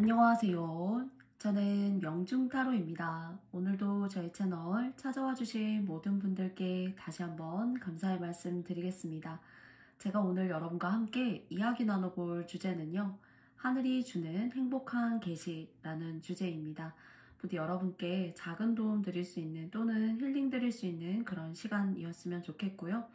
안녕하세요. 저는 명중타로입니다. 오늘도 저희 채널 찾아와 주신 모든 분들께 다시 한번 감사의 말씀 드리겠습니다. 제가 오늘 여러분과 함께 이야기 나눠볼 주제는요. 하늘이 주는 행복한 계시라는 주제입니다. 부디 여러분께 작은 도움 드릴 수 있는 또는 힐링 드릴 수 있는 그런 시간이었으면 좋겠고요.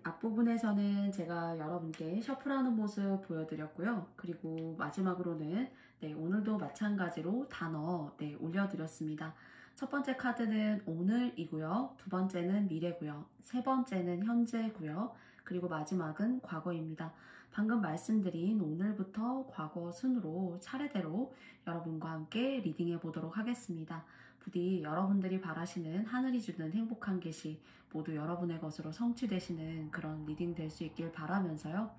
앞부분에서는 제가 여러분께 셔플하는 모습 보여드렸고요. 그리고 마지막으로는 오늘도 마찬가지로 단어 올려드렸습니다. 첫 번째 카드는 오늘이고요. 두 번째는 미래고요. 세 번째는 현재고요. 그리고 마지막은 과거입니다. 방금 말씀드린 오늘부터 과거 순으로 차례대로 여러분과 함께 리딩해 보도록 하겠습니다. 부디 여러분들이 바라시는 하늘이 주는 행복한 계시 모두 여러분의 것으로 성취되시는 그런 리딩 될 수 있길 바라면서요.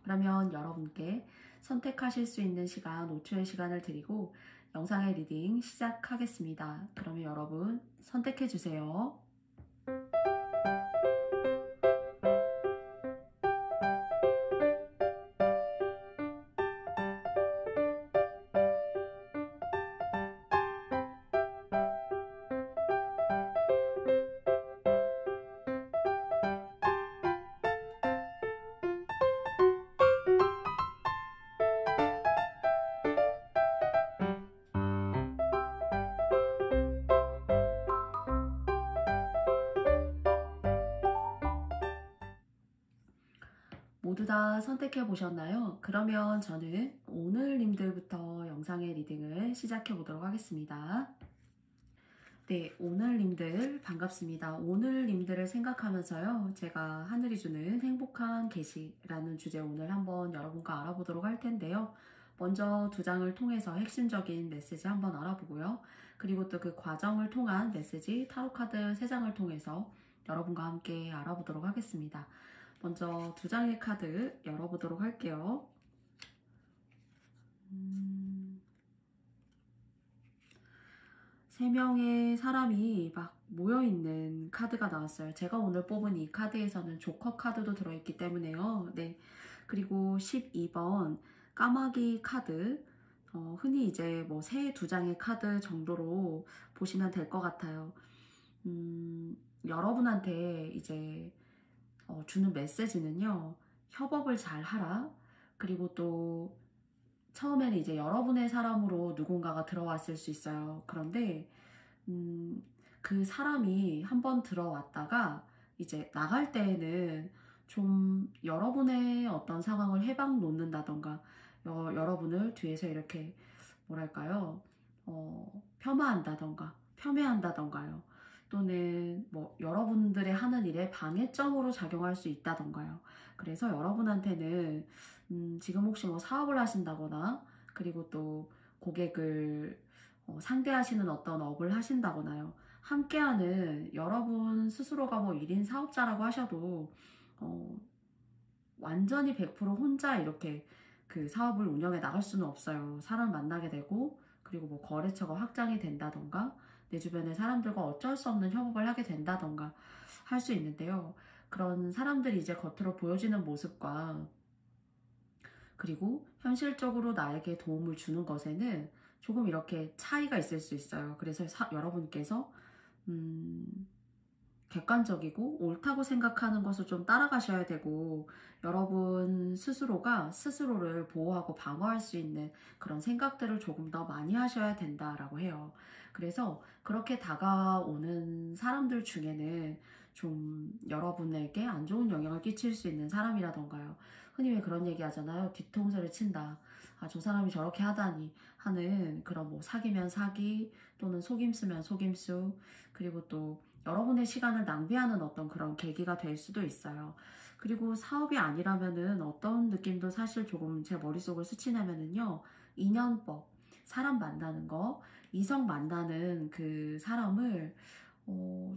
그러면 여러분께 선택하실 수 있는 시간 5초의 시간을 드리고 영상의 리딩 시작하겠습니다. 그러면 여러분 선택해 주세요. 모두 다 선택해 보셨나요? 그러면 저는 오늘님들부터 영상의 리딩을 시작해 보도록 하겠습니다. 네, 오늘님들 반갑습니다. 오늘님들을 생각하면서요. 제가 하늘이 주는 행복한 계시라는 주제 오늘 한번 여러분과 알아보도록 할 텐데요. 먼저 두 장을 통해서 핵심적인 메시지 한번 알아보고요. 그리고 또 그 과정을 통한 메시지 타로카드 3장을 통해서 여러분과 함께 알아보도록 하겠습니다. 먼저 두 장의 카드 열어보도록 할게요. 세 명의 사람이 막 모여있는 카드가 나왔어요. 제가 오늘 뽑은 이 카드에서는 조커 카드도 들어있기 때문에요. 네. 그리고 12번 까마귀 카드. 흔히 이제 뭐 새 두 장의 카드 정도로 보시면 될 것 같아요. 여러분한테 이제 주는 메시지는요. 협업을 잘 하라. 그리고 또 처음에는 이제 여러분의 사람으로 누군가가 들어왔을 수 있어요. 그런데 그 사람이 한번 들어왔다가 이제 나갈 때에는 좀 여러분의 어떤 상황을 해방 놓는다던가 여러분을 뒤에서 이렇게 뭐랄까요? 폄훼한다던가요. 또는 뭐 여러분들의 하는 일에 방해점으로 작용할 수 있다던가요. 그래서 여러분한테는 지금 혹시 뭐 사업을 하신다거나 그리고 또 고객을 상대하시는 어떤 업을 하신다거나요. 함께하는 여러분 스스로가 뭐 1인 사업자라고 하셔도 완전히 100% 혼자 이렇게 그 사업을 운영해 나갈 수는 없어요. 사람 만나게 되고 그리고 뭐 거래처가 확장이 된다던가 내 주변의 사람들과 어쩔 수 없는 협업을 하게 된다던가 할 수 있는데요. 그런 사람들이 이제 겉으로 보여지는 모습과 그리고 현실적으로 나에게 도움을 주는 것에는 조금 이렇게 차이가 있을 수 있어요. 그래서 여러분께서 객관적이고 옳다고 생각하는 것을 좀 따라가셔야 되고 여러분 스스로가 스스로를 보호하고 방어할 수 있는 그런 생각들을 조금 더 많이 하셔야 된다라고 해요. 그래서 그렇게 다가오는 사람들 중에는 좀 여러분에게 안 좋은 영향을 끼칠 수 있는 사람이라던가요. 흔히 왜 그런 얘기 하잖아요. 뒤통수를 친다. 아, 저 사람이 저렇게 하다니 하는 그런 뭐 사귀면 사기 또는 속임수면 속임수 그리고 또 여러분의 시간을 낭비하는 어떤 그런 계기가 될 수도 있어요. 그리고 사업이 아니라면은 어떤 느낌도 사실 조금 제 머릿속을 스치냐면은요. 인연법, 사람 만나는 거, 이성 만나는 그 사람을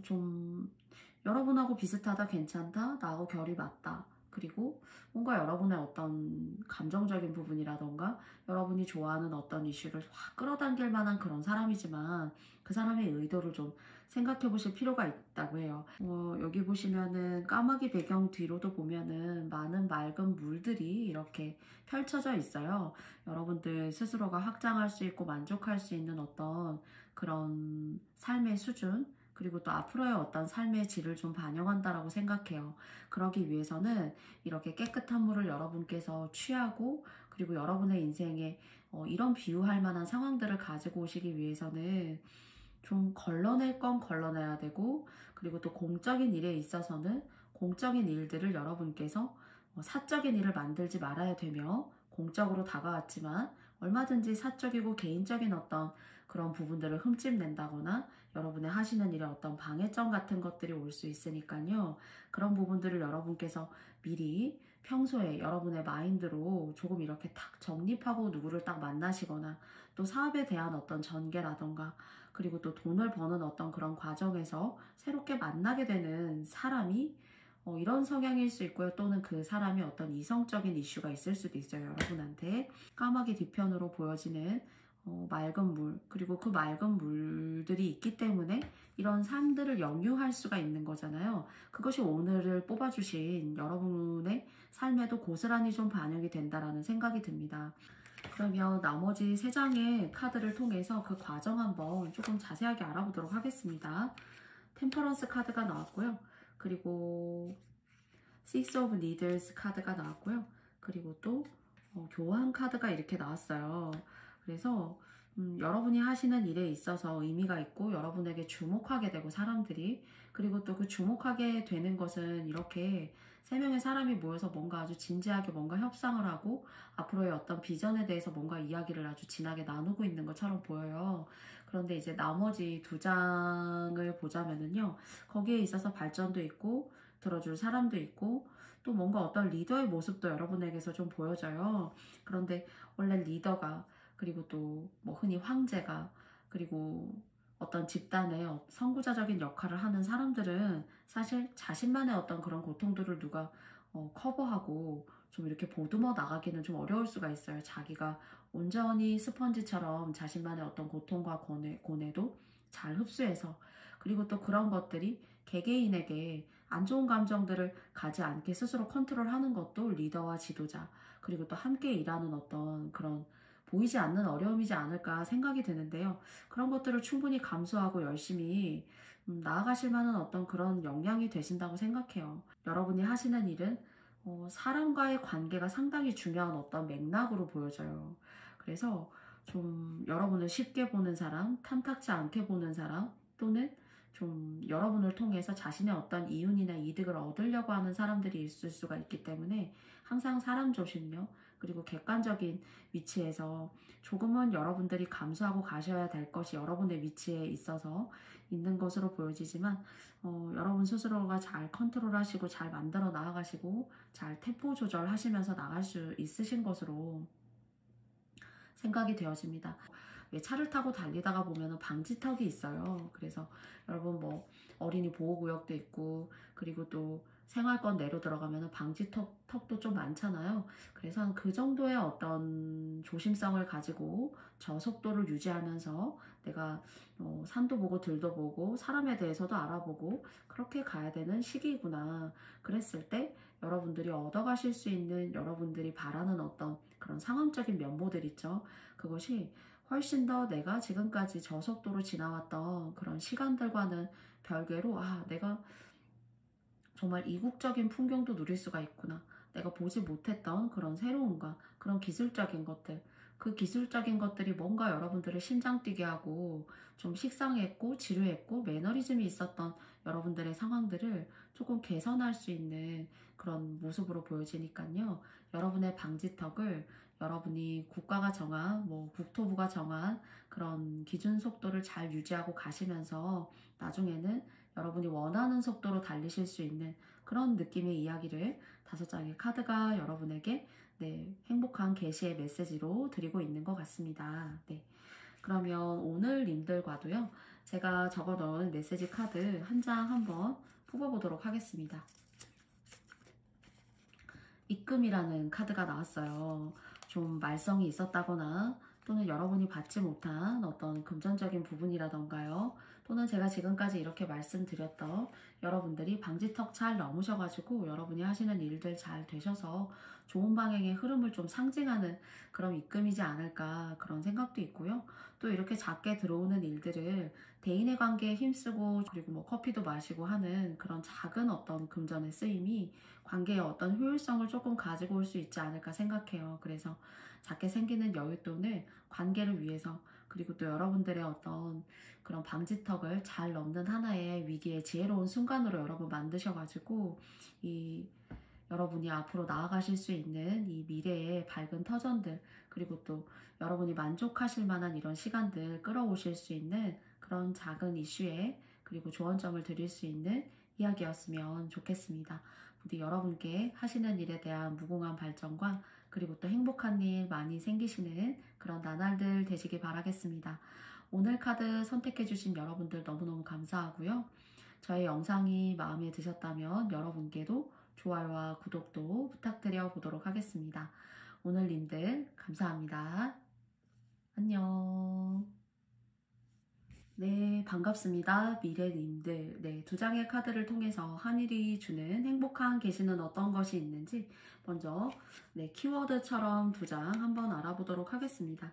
좀 여러분하고 비슷하다, 괜찮다, 나하고 결이 맞다. 그리고 뭔가 여러분의 어떤 감정적인 부분이라던가 여러분이 좋아하는 어떤 이슈를 확 끌어당길 만한 그런 사람이지만 그 사람의 의도를 좀 생각해 보실 필요가 있다고 해요. 여기 보시면은 까마귀 배경 뒤로도 보면은 많은 맑은 물들이 이렇게 펼쳐져 있어요. 여러분들 스스로가 확장할 수 있고 만족할 수 있는 어떤 그런 삶의 수준, 그리고 또 앞으로의 어떤 삶의 질을 좀 반영한다라고 생각해요. 그러기 위해서는 이렇게 깨끗한 물을 여러분께서 취하고, 그리고 여러분의 인생에 이런 비유할 만한 상황들을 가지고 오시기 위해서는 좀 걸러낼 건 걸러내야 되고, 그리고 또 공적인 일에 있어서는 공적인 일들을 여러분께서 사적인 일을 만들지 말아야 되며, 공적으로 다가왔지만 얼마든지 사적이고 개인적인 어떤 그런 부분들을 흠집낸다거나 여러분의 하시는 일에 어떤 방해점 같은 것들이 올 수 있으니까요. 그런 부분들을 여러분께서 미리 평소에 여러분의 마인드로 조금 이렇게 탁 정립하고 누구를 딱 만나시거나, 또 사업에 대한 어떤 전개라던가, 그리고 또 돈을 버는 어떤 그런 과정에서 새롭게 만나게 되는 사람이 이런 성향일 수 있고요. 또는 그 사람이 어떤 이성적인 이슈가 있을 수도 있어요. 여러분한테 까마귀 뒤편으로 보여지는 맑은 물, 그리고 그 맑은 물들이 있기 때문에 이런 삶들을 영유할 수가 있는 거잖아요. 그것이 오늘을 뽑아주신 여러분의 삶에도 고스란히 좀 반영이 된다라는 생각이 듭니다. 그러면 나머지 3장의 카드를 통해서 그 과정 한번 조금 자세하게 알아보도록 하겠습니다. 템퍼런스 카드가 나왔고요. 그리고 Six of Needles 카드가 나왔고요. 그리고 또 교환 카드가 이렇게 나왔어요. 그래서 여러분이 하시는 일에 있어서 의미가 있고 여러분에게 주목하게 되고 사람들이, 그리고 또 그 주목하게 되는 것은 이렇게 3명의 사람이 모여서 뭔가 아주 진지하게 뭔가 협상을 하고 앞으로의 어떤 비전에 대해서 뭔가 이야기를 아주 진하게 나누고 있는 것처럼 보여요. 그런데 이제 나머지 2장을 보자면은요, 거기에 있어서 발전도 있고 들어줄 사람도 있고 또 뭔가 어떤 리더의 모습도 여러분에게서 좀 보여져요. 그런데 원래 리더가, 그리고 또 뭐 흔히 황제가, 그리고 어떤 집단의 선구자적인 역할을 하는 사람들은 사실 자신만의 어떤 그런 고통들을 누가 커버하고 좀 이렇게 보듬어 나가기는 좀 어려울 수가 있어요. 자기가 온전히 스펀지처럼 자신만의 어떤 고통과 고뇌도 잘 흡수해서, 그리고 또 그런 것들이 개개인에게 안 좋은 감정들을 가지 않게 스스로 컨트롤하는 것도 리더와 지도자, 그리고 또 함께 일하는 어떤 그런 보이지 않는 어려움이지 않을까 생각이 드는데요. 그런 것들을 충분히 감수하고 열심히 나아가실 만한 어떤 그런 역량이 되신다고 생각해요. 여러분이 하시는 일은 사람과의 관계가 상당히 중요한 어떤 맥락으로 보여져요. 그래서 좀 여러분을 쉽게 보는 사람, 탐탁지 않게 보는 사람, 또는 좀 여러분을 통해서 자신의 어떤 이윤이나 이득을 얻으려고 하는 사람들이 있을 수가 있기 때문에 항상 사람 조심력, 그리고 객관적인 위치에서 조금은 여러분들이 감수하고 가셔야 될 것이 여러분의 위치에 있어서 있는 것으로 보여지지만 여러분 스스로가 잘 컨트롤하시고 잘 만들어 나아가시고 잘 템포 조절하시면서 나갈 수 있으신 것으로 생각이 되어집니다. 왜 차를 타고 달리다가 보면 방지턱이 있어요. 그래서 여러분 뭐 어린이 보호구역도 있고, 그리고 또 생활권 내로 들어가면 방지턱도 좀 많잖아요. 그래서 그 정도의 어떤 조심성을 가지고 저속도를 유지하면서 내가 산도 보고 들도 보고 사람에 대해서도 알아보고 그렇게 가야 되는 시기구나. 그랬을 때 여러분들이 얻어가실 수 있는, 여러분들이 바라는 어떤 그런 상황적인 면모들 있죠. 그것이 훨씬 더 내가 지금까지 저속도로 지나왔던 그런 시간들과는 별개로, 내가 정말 이국적인 풍경도 누릴 수가 있구나. 내가 보지 못했던 그런 새로움과 그런 기술적인 것들, 그 기술적인 것들이 뭔가 여러분들을 심장 뛰게 하고 좀 식상했고 지루했고 매너리즘이 있었던 여러분들의 상황들을 조금 개선할 수 있는 그런 모습으로 보여지니까요. 여러분의 방지턱을 여러분이 국가가 정한, 뭐 국토부가 정한 그런 기준 속도를 잘 유지하고 가시면서 나중에는 여러분이 원하는 속도로 달리실 수 있는 그런 느낌의 이야기를 5장의 카드가 여러분에게 행복한 계시의 메시지로 드리고 있는 것 같습니다. 그러면 오늘 님들과도요, 제가 적어 넣은 메시지 카드 한 장 한번 뽑아보도록 하겠습니다. 입금이라는 카드가 나왔어요. 좀 말썽이 있었다거나 또는 여러분이 받지 못한 어떤 금전적인 부분이라던가요. 또는 제가 지금까지 이렇게 말씀드렸던 여러분들이 방지턱 잘 넘으셔가지고 여러분이 하시는 일들 잘 되셔서 좋은 방향의 흐름을 좀 상징하는 그런 입금이지 않을까 그런 생각도 있고요. 또 이렇게 작게 들어오는 일들을 대인의 관계에 힘쓰고 그리고 뭐 커피도 마시고 하는 그런 작은 어떤 금전의 쓰임이 관계의 어떤 효율성을 조금 가지고 올 수 있지 않을까 생각해요. 그래서 작게 생기는 여윳돈을 관계를 위해서 그리고 또 여러분들의 어떤 그런 방지턱을 잘 넘는 하나의 위기의 지혜로운 순간으로 여러분 만드셔가지고 이 여러분이 앞으로 나아가실 수 있는 이 미래의 밝은 터전들 그리고 또 여러분이 만족하실 만한 이런 시간들 끌어오실 수 있는 그런 작은 이슈에 그리고 조언점을 드릴 수 있는 이야기였으면 좋겠습니다. 부디 여러분께 하시는 일에 대한 무궁한 발전과 그리고 또 행복한 일 많이 생기시는 그런 나날들 되시길 바라겠습니다. 오늘 카드 선택해주신 여러분들 너무너무 감사하고요. 저의 영상이 마음에 드셨다면 여러분께도 좋아요와 구독도 부탁드려 보도록 하겠습니다. 오늘 님들 감사합니다. 안녕. 네, 반갑습니다. 미래님들. 네, 두 장의 카드를 통해서 한일이 주는 행복한 계시는 어떤 것이 있는지 먼저 네, 키워드처럼 두 장 한번 알아보도록 하겠습니다.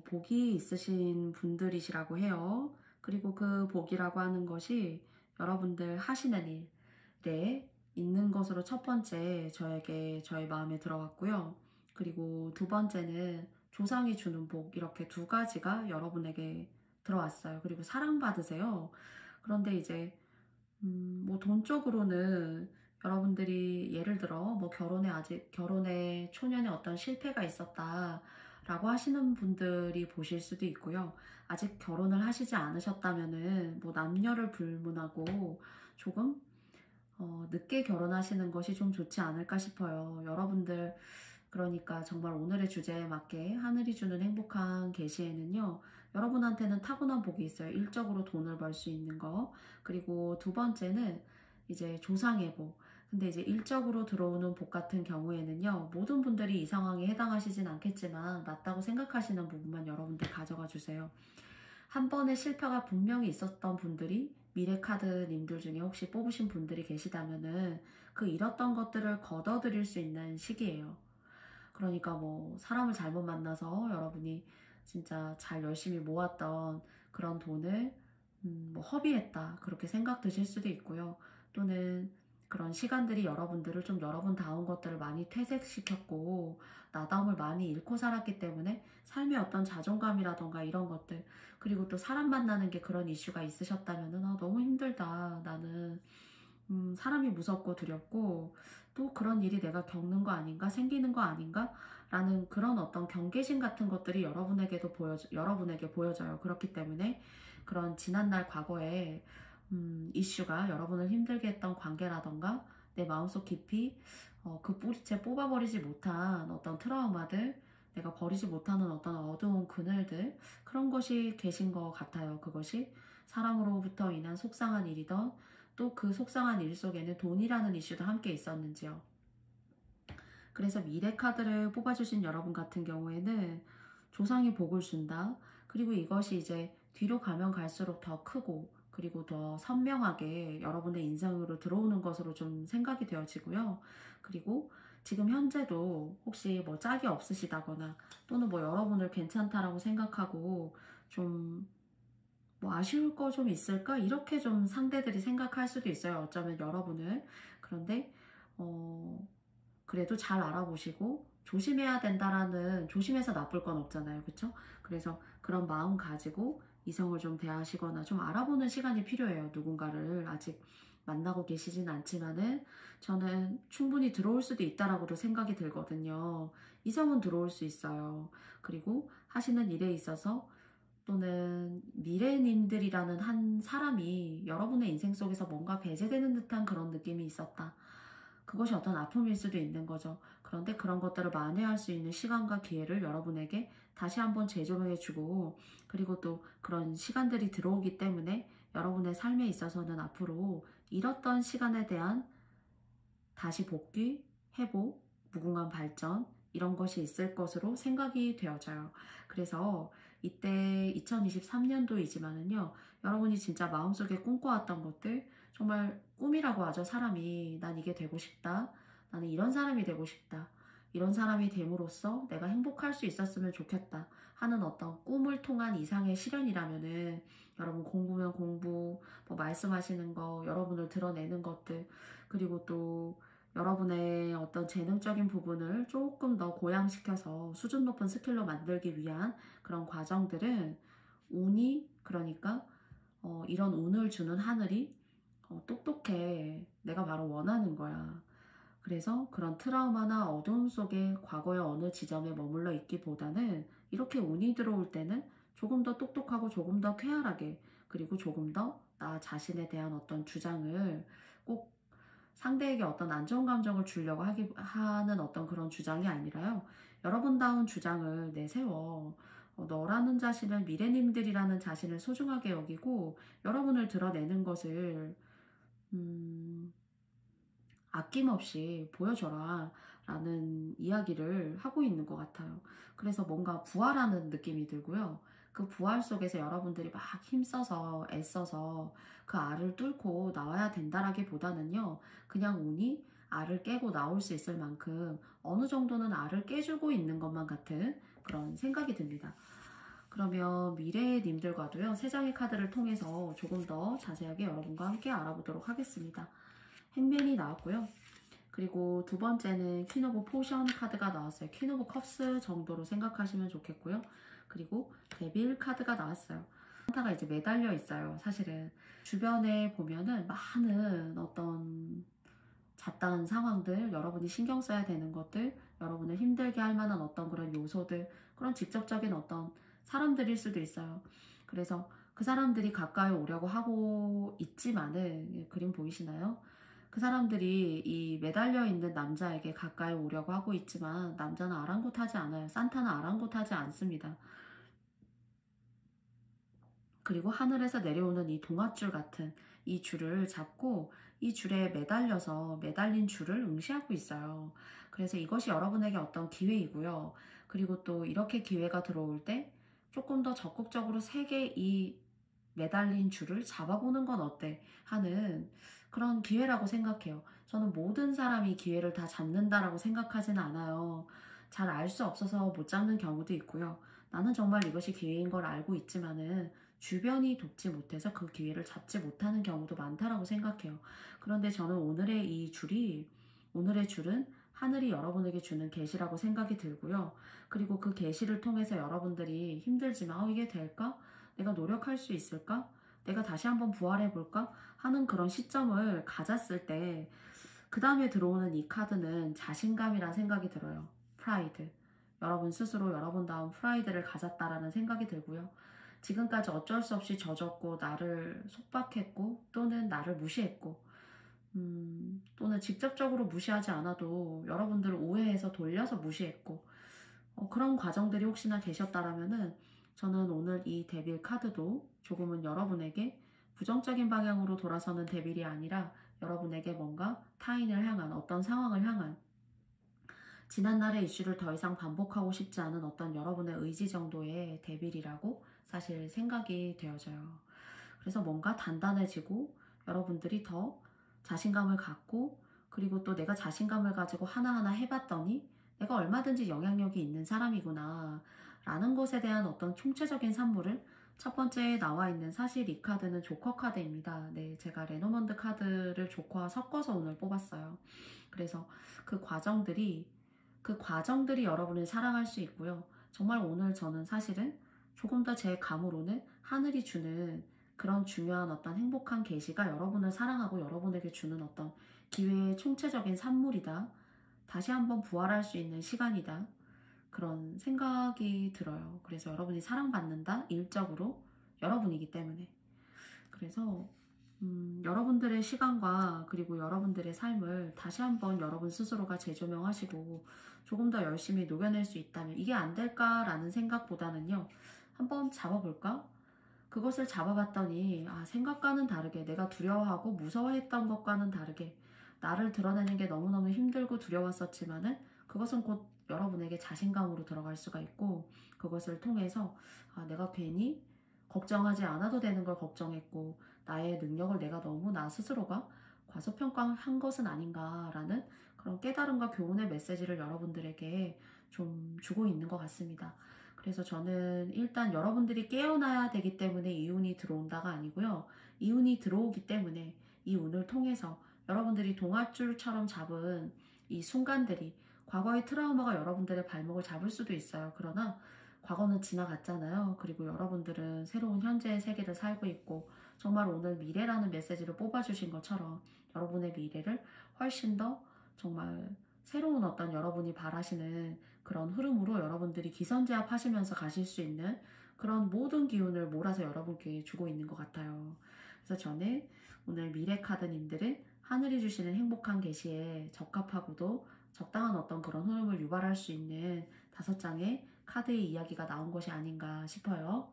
복이 있으신 분들이시라고 해요. 그리고 그 복이라고 하는 것이 여러분들 하시는 일에 있는 것으로 첫 번째 저의 마음에 들어갔고요. 그리고 두 번째는 조상이 주는 복 이렇게 두 가지가 여러분에게 들어왔어요. 그리고 사랑받으세요. 그런데 이제 뭐 돈 쪽으로는 여러분들이 예를 들어 뭐 결혼에 초년에 어떤 실패가 있었다라고 하시는 분들이 보실 수도 있고요. 아직 결혼을 하시지 않으셨다면은 뭐 남녀를 불문하고 조금 늦게 결혼하시는 것이 좀 좋지 않을까 싶어요. 여러분들 그러니까 정말 오늘의 주제에 맞게 하늘이 주는 행복한 계시에는요. 여러분한테는 타고난 복이 있어요. 일적으로 돈을 벌 수 있는 거. 그리고 두 번째는 이제 조상의 복. 근데 이제 일적으로 들어오는 복 같은 경우에는요. 모든 분들이 이 상황에 해당하시진 않겠지만 맞다고 생각하시는 부분만 여러분들 가져가 주세요. 한 번의 실패가 분명히 있었던 분들이 미래 카드님들 중에 혹시 뽑으신 분들이 계시다면은 그 잃었던 것들을 걷어들일 수 있는 시기예요. 그러니까 뭐 사람을 잘못 만나서 여러분이 진짜 잘 열심히 모았던 그런 돈을 뭐 허비했다 그렇게 생각 드실 수도 있고요. 또는 그런 시간들이 여러분들을 좀 여러분다운 것들을 많이 퇴색시켰고 나다움을 많이 잃고 살았기 때문에 삶의 어떤 자존감이라던가 이런 것들 그리고 또 사람 만나는 게 그런 이슈가 있으셨다면은 너무 힘들다 나는 사람이 무섭고 두렵고 또 그런 일이 내가 겪는 거 아닌가 생기는 거 아닌가 라는 그런 어떤 경계심 같은 것들이 여러분에게 보여져요. 그렇기 때문에 그런 지난날 과거에 이슈가 여러분을 힘들게 했던 관계라던가 내 마음속 깊이 그 뿌리채 뽑아버리지 못한 어떤 트라우마들 내가 버리지 못하는 어떤 어두운 그늘들 그런 것이 계신 것 같아요. 그것이 사람으로부터 인한 속상한 일이던 또 그 속상한 일 속에는 돈이라는 이슈도 함께 있었는지요. 그래서 미래 카드를 뽑아주신 여러분 같은 경우에는 조상이 복을 준다. 그리고 이것이 이제 뒤로 가면 갈수록 더 크고 그리고 더 선명하게 여러분의 인생으로 들어오는 것으로 좀 생각이 되어지고요. 그리고 지금 현재도 혹시 뭐 짝이 없으시다거나 또는 뭐 여러분을 괜찮다라고 생각하고 좀 뭐 아쉬울 거 좀 있을까? 이렇게 좀 상대들이 생각할 수도 있어요. 어쩌면 여러분을. 그런데 그래도 잘 알아보시고 조심해야 된다라는 조심해서 나쁠 건 없잖아요. 그렇죠? 그래서 그런 마음 가지고 이성을 좀 대하시거나 좀 알아보는 시간이 필요해요. 누군가를 아직 만나고 계시진 않지만은 저는 충분히 들어올 수도 있다라고도 생각이 들거든요. 이성은 들어올 수 있어요. 그리고 하시는 일에 있어서 또는 미래님들이라는 한 사람이 여러분의 인생 속에서 뭔가 배제되는 듯한 그런 느낌이 있었다. 그것이 어떤 아픔일 수도 있는 거죠. 그런데 그런 것들을 만회할 수 있는 시간과 기회를 여러분에게 다시 한번 제조해주고 그리고 또 그런 시간들이 들어오기 때문에 여러분의 삶에 있어서는 앞으로 잃었던 시간에 대한 다시 복귀, 회복, 무궁한 발전 이런 것이 있을 것으로 생각이 되어져요. 그래서 이때 2023년도이지만은요. 여러분이 진짜 마음속에 꿈꿔왔던 것들 정말 꿈이라고 하죠. 사람이 난 이게 되고 싶다. 나는 이런 사람이 되고 싶다. 이런 사람이 됨으로써 내가 행복할 수 있었으면 좋겠다 하는 어떤 꿈을 통한 이상의 실현이라면은 여러분 공부면 공부, 뭐 말씀하시는 거, 여러분을 드러내는 것들, 그리고 또 여러분의 어떤 재능적인 부분을 조금 더 고양시켜서 수준 높은 스킬로 만들기 위한 그런 과정들은 운이, 그러니까 이런 운을 주는 하늘이 똑똑해. 내가 바로 원하는 거야. 그래서 그런 트라우마나 어두움 속에 과거의 어느 지점에 머물러 있기보다는 이렇게 운이 들어올 때는 조금 더 똑똑하고 조금 더 쾌활하게, 그리고 조금 더 나 자신에 대한 어떤 주장을 꼭 상대에게 어떤 안 좋은 감정을 주려고 하는 어떤 그런 주장이 아니라요. 여러분다운 주장을 내세워. 너라는 자신을, 미래님들이라는 자신을 소중하게 여기고 여러분을 드러내는 것을 아낌없이 보여줘라 라는 이야기를 하고 있는 것 같아요. 그래서 뭔가 부활하는 느낌이 들고요. 그 부활 속에서 여러분들이 막 힘써서 애써서 그 알을 뚫고 나와야 된다라기보다는요. 그냥 운이 알을 깨고 나올 수 있을 만큼 어느 정도는 알을 깨주고 있는 것만 같은 그런 생각이 듭니다. 그러면 미래의 님들과도요. 세 장의 카드를 통해서 조금 더 자세하게 여러분과 함께 알아보도록 하겠습니다. 행맨이 나왔고요. 그리고 두 번째는 퀸 오브 포션 카드가 나왔어요. 퀸 오브 컵스 정도로 생각하시면 좋겠고요. 그리고 데빌 카드가 나왔어요. 산타가 이제 매달려 있어요. 사실은 주변에 보면은 많은 어떤 잡다한 상황들, 여러분이 신경 써야 되는 것들, 여러분을 힘들게 할 만한 어떤 그런 요소들, 그런 직접적인 어떤 사람들일 수도 있어요. 그래서 그 사람들이 가까이 오려고 하고 있지만은, 그림 보이시나요? 그 사람들이 이 매달려 있는 남자에게 가까이 오려고 하고 있지만 남자는 아랑곳하지 않아요. 산타는 아랑곳하지 않습니다. 그리고 하늘에서 내려오는 이 동아줄 같은 이 줄을 잡고 이 줄에 매달려서 매달린 줄을 응시하고 있어요. 그래서 이것이 여러분에게 어떤 기회이고요. 그리고 또 이렇게 기회가 들어올 때 조금 더 적극적으로 세게 이 매달린 줄을 잡아보는 건 어때? 하는 그런 기회라고 생각해요. 저는 모든 사람이 기회를 다 잡는다라고 생각하지는 않아요. 잘 알 수 없어서 못 잡는 경우도 있고요. 나는 정말 이것이 기회인 걸 알고 있지만은 주변이 돕지 못해서 그 기회를 잡지 못하는 경우도 많다라고 생각해요. 그런데 저는 오늘의 줄은 하늘이 여러분에게 주는 계시라고 생각이 들고요. 그리고 그 계시를 통해서 여러분들이 힘들지만 이게 될까? 내가 노력할 수 있을까? 내가 다시 한번 부활해볼까? 하는 그런 시점을 가졌을 때 그 다음에 들어오는 이 카드는 자신감이란 생각이 들어요. 프라이드. 여러분 스스로 여러분다운 프라이드를 가졌다라는 생각이 들고요. 지금까지 어쩔 수 없이 져줬고 나를 속박했고 또는 나를 무시했고 또는 직접적으로 무시하지 않아도 여러분들을 오해해서 돌려서 무시했고 그런 과정들이 혹시나 계셨다라면은 저는 오늘 이 데빌 카드도 조금은 여러분에게 부정적인 방향으로 돌아서는 데빌이 아니라 여러분에게 뭔가 타인을 향한 어떤 상황을 향한 지난날의 이슈를 더 이상 반복하고 싶지 않은 어떤 여러분의 의지 정도의 데빌이라고 사실 생각이 되어져요. 그래서 뭔가 단단해지고 여러분들이 더 자신감을 갖고 그리고 또 내가 자신감을 가지고 하나하나 해봤더니 내가 얼마든지 영향력이 있는 사람이구나 라는 것에 대한 어떤 총체적인 산물을 첫 번째에 나와 있는 사실 이 카드는 조커 카드입니다. 네, 제가 레노먼드 카드를 조커와 섞어서 오늘 뽑았어요. 그래서 그 과정들이 여러분을 사랑할 수 있고요. 정말 오늘 저는 사실은 조금 더 제 감으로는 하늘이 주는 그런 중요한 어떤 행복한 계시가 여러분을 사랑하고 여러분에게 주는 어떤 기회의 총체적인 산물이다. 다시 한번 부활할 수 있는 시간이다. 그런 생각이 들어요. 그래서 여러분이 사랑받는다. 일적으로 여러분이기 때문에. 그래서 여러분들의 시간과 그리고 여러분들의 삶을 다시 한번 여러분 스스로가 재조명하시고 조금 더 열심히 녹여낼 수 있다면 이게 안 될까라는 생각보다는요. 한번 잡아볼까? 그것을 잡아봤더니 생각과는 다르게 내가 두려워하고 무서워했던 것과는 다르게 나를 드러내는 게 너무너무 힘들고 두려웠었지만은 그것은 곧 여러분에게 자신감으로 들어갈 수가 있고, 그것을 통해서 내가 괜히 걱정하지 않아도 되는 걸 걱정했고 나의 능력을 내가 너무 나 스스로가 과소평가한 것은 아닌가라는 그런 깨달음과 교훈의 메시지를 여러분들에게 좀 주고 있는 것 같습니다. 그래서 저는 일단 여러분들이 깨어나야 되기 때문에 이 운이 들어온다가 아니고요. 이 운이 들어오기 때문에 이 운을 통해서 여러분들이 동아줄처럼 잡은 이 순간들이, 과거의 트라우마가 여러분들의 발목을 잡을 수도 있어요. 그러나 과거는 지나갔잖아요. 그리고 여러분들은 새로운 현재의 세계를 살고 있고, 정말 오늘 미래라는 메시지를 뽑아주신 것처럼 여러분의 미래를 훨씬 더 정말 새로운 어떤 여러분이 바라시는 그런 흐름으로 여러분들이 기선제압 하시면서 가실 수 있는 그런 모든 기운을 몰아서 여러분께 주고 있는 것 같아요. 그래서 저는 오늘 미래 카드님들은 하늘이 주시는 행복한 계시에 적합하고도 적당한 어떤 그런 흐름을 유발할 수 있는 5장의 카드의 이야기가 나온 것이 아닌가 싶어요.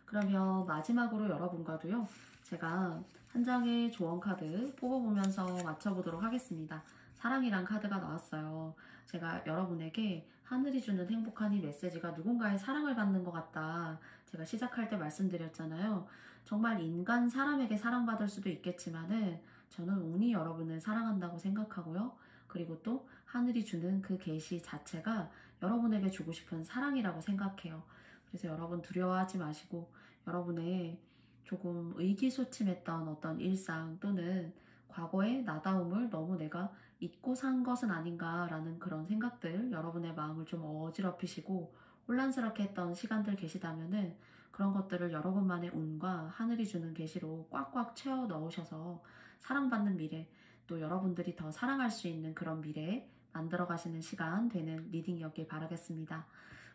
그러면 마지막으로 여러분과도요, 제가 한 장의 조언 카드 뽑아보면서 맞춰보도록 하겠습니다. 사랑이란 카드가 나왔어요. 제가 여러분에게 하늘이 주는 행복한 이 메시지가 누군가의 사랑을 받는 것 같다. 제가 시작할 때 말씀드렸잖아요. 정말 인간 사람에게 사랑받을 수도 있겠지만은 저는 운이 여러분을 사랑한다고 생각하고요. 그리고 또 하늘이 주는 그 계시 자체가 여러분에게 주고 싶은 사랑이라고 생각해요. 그래서 여러분 두려워하지 마시고 여러분의 조금 의기소침했던 어떤 일상 또는 과거의 나다움을 너무 내가 잊고 산 것은 아닌가라는 그런 생각들, 여러분의 마음을 좀 어지럽히시고 혼란스럽게 했던 시간들 계시다면은 그런 것들을 여러분만의 운과 하늘이 주는 계시로 꽉꽉 채워 넣으셔서 사랑받는 미래, 또 여러분들이 더 사랑할 수 있는 그런 미래 만들어 가시는 시간 되는 리딩이었길 바라겠습니다.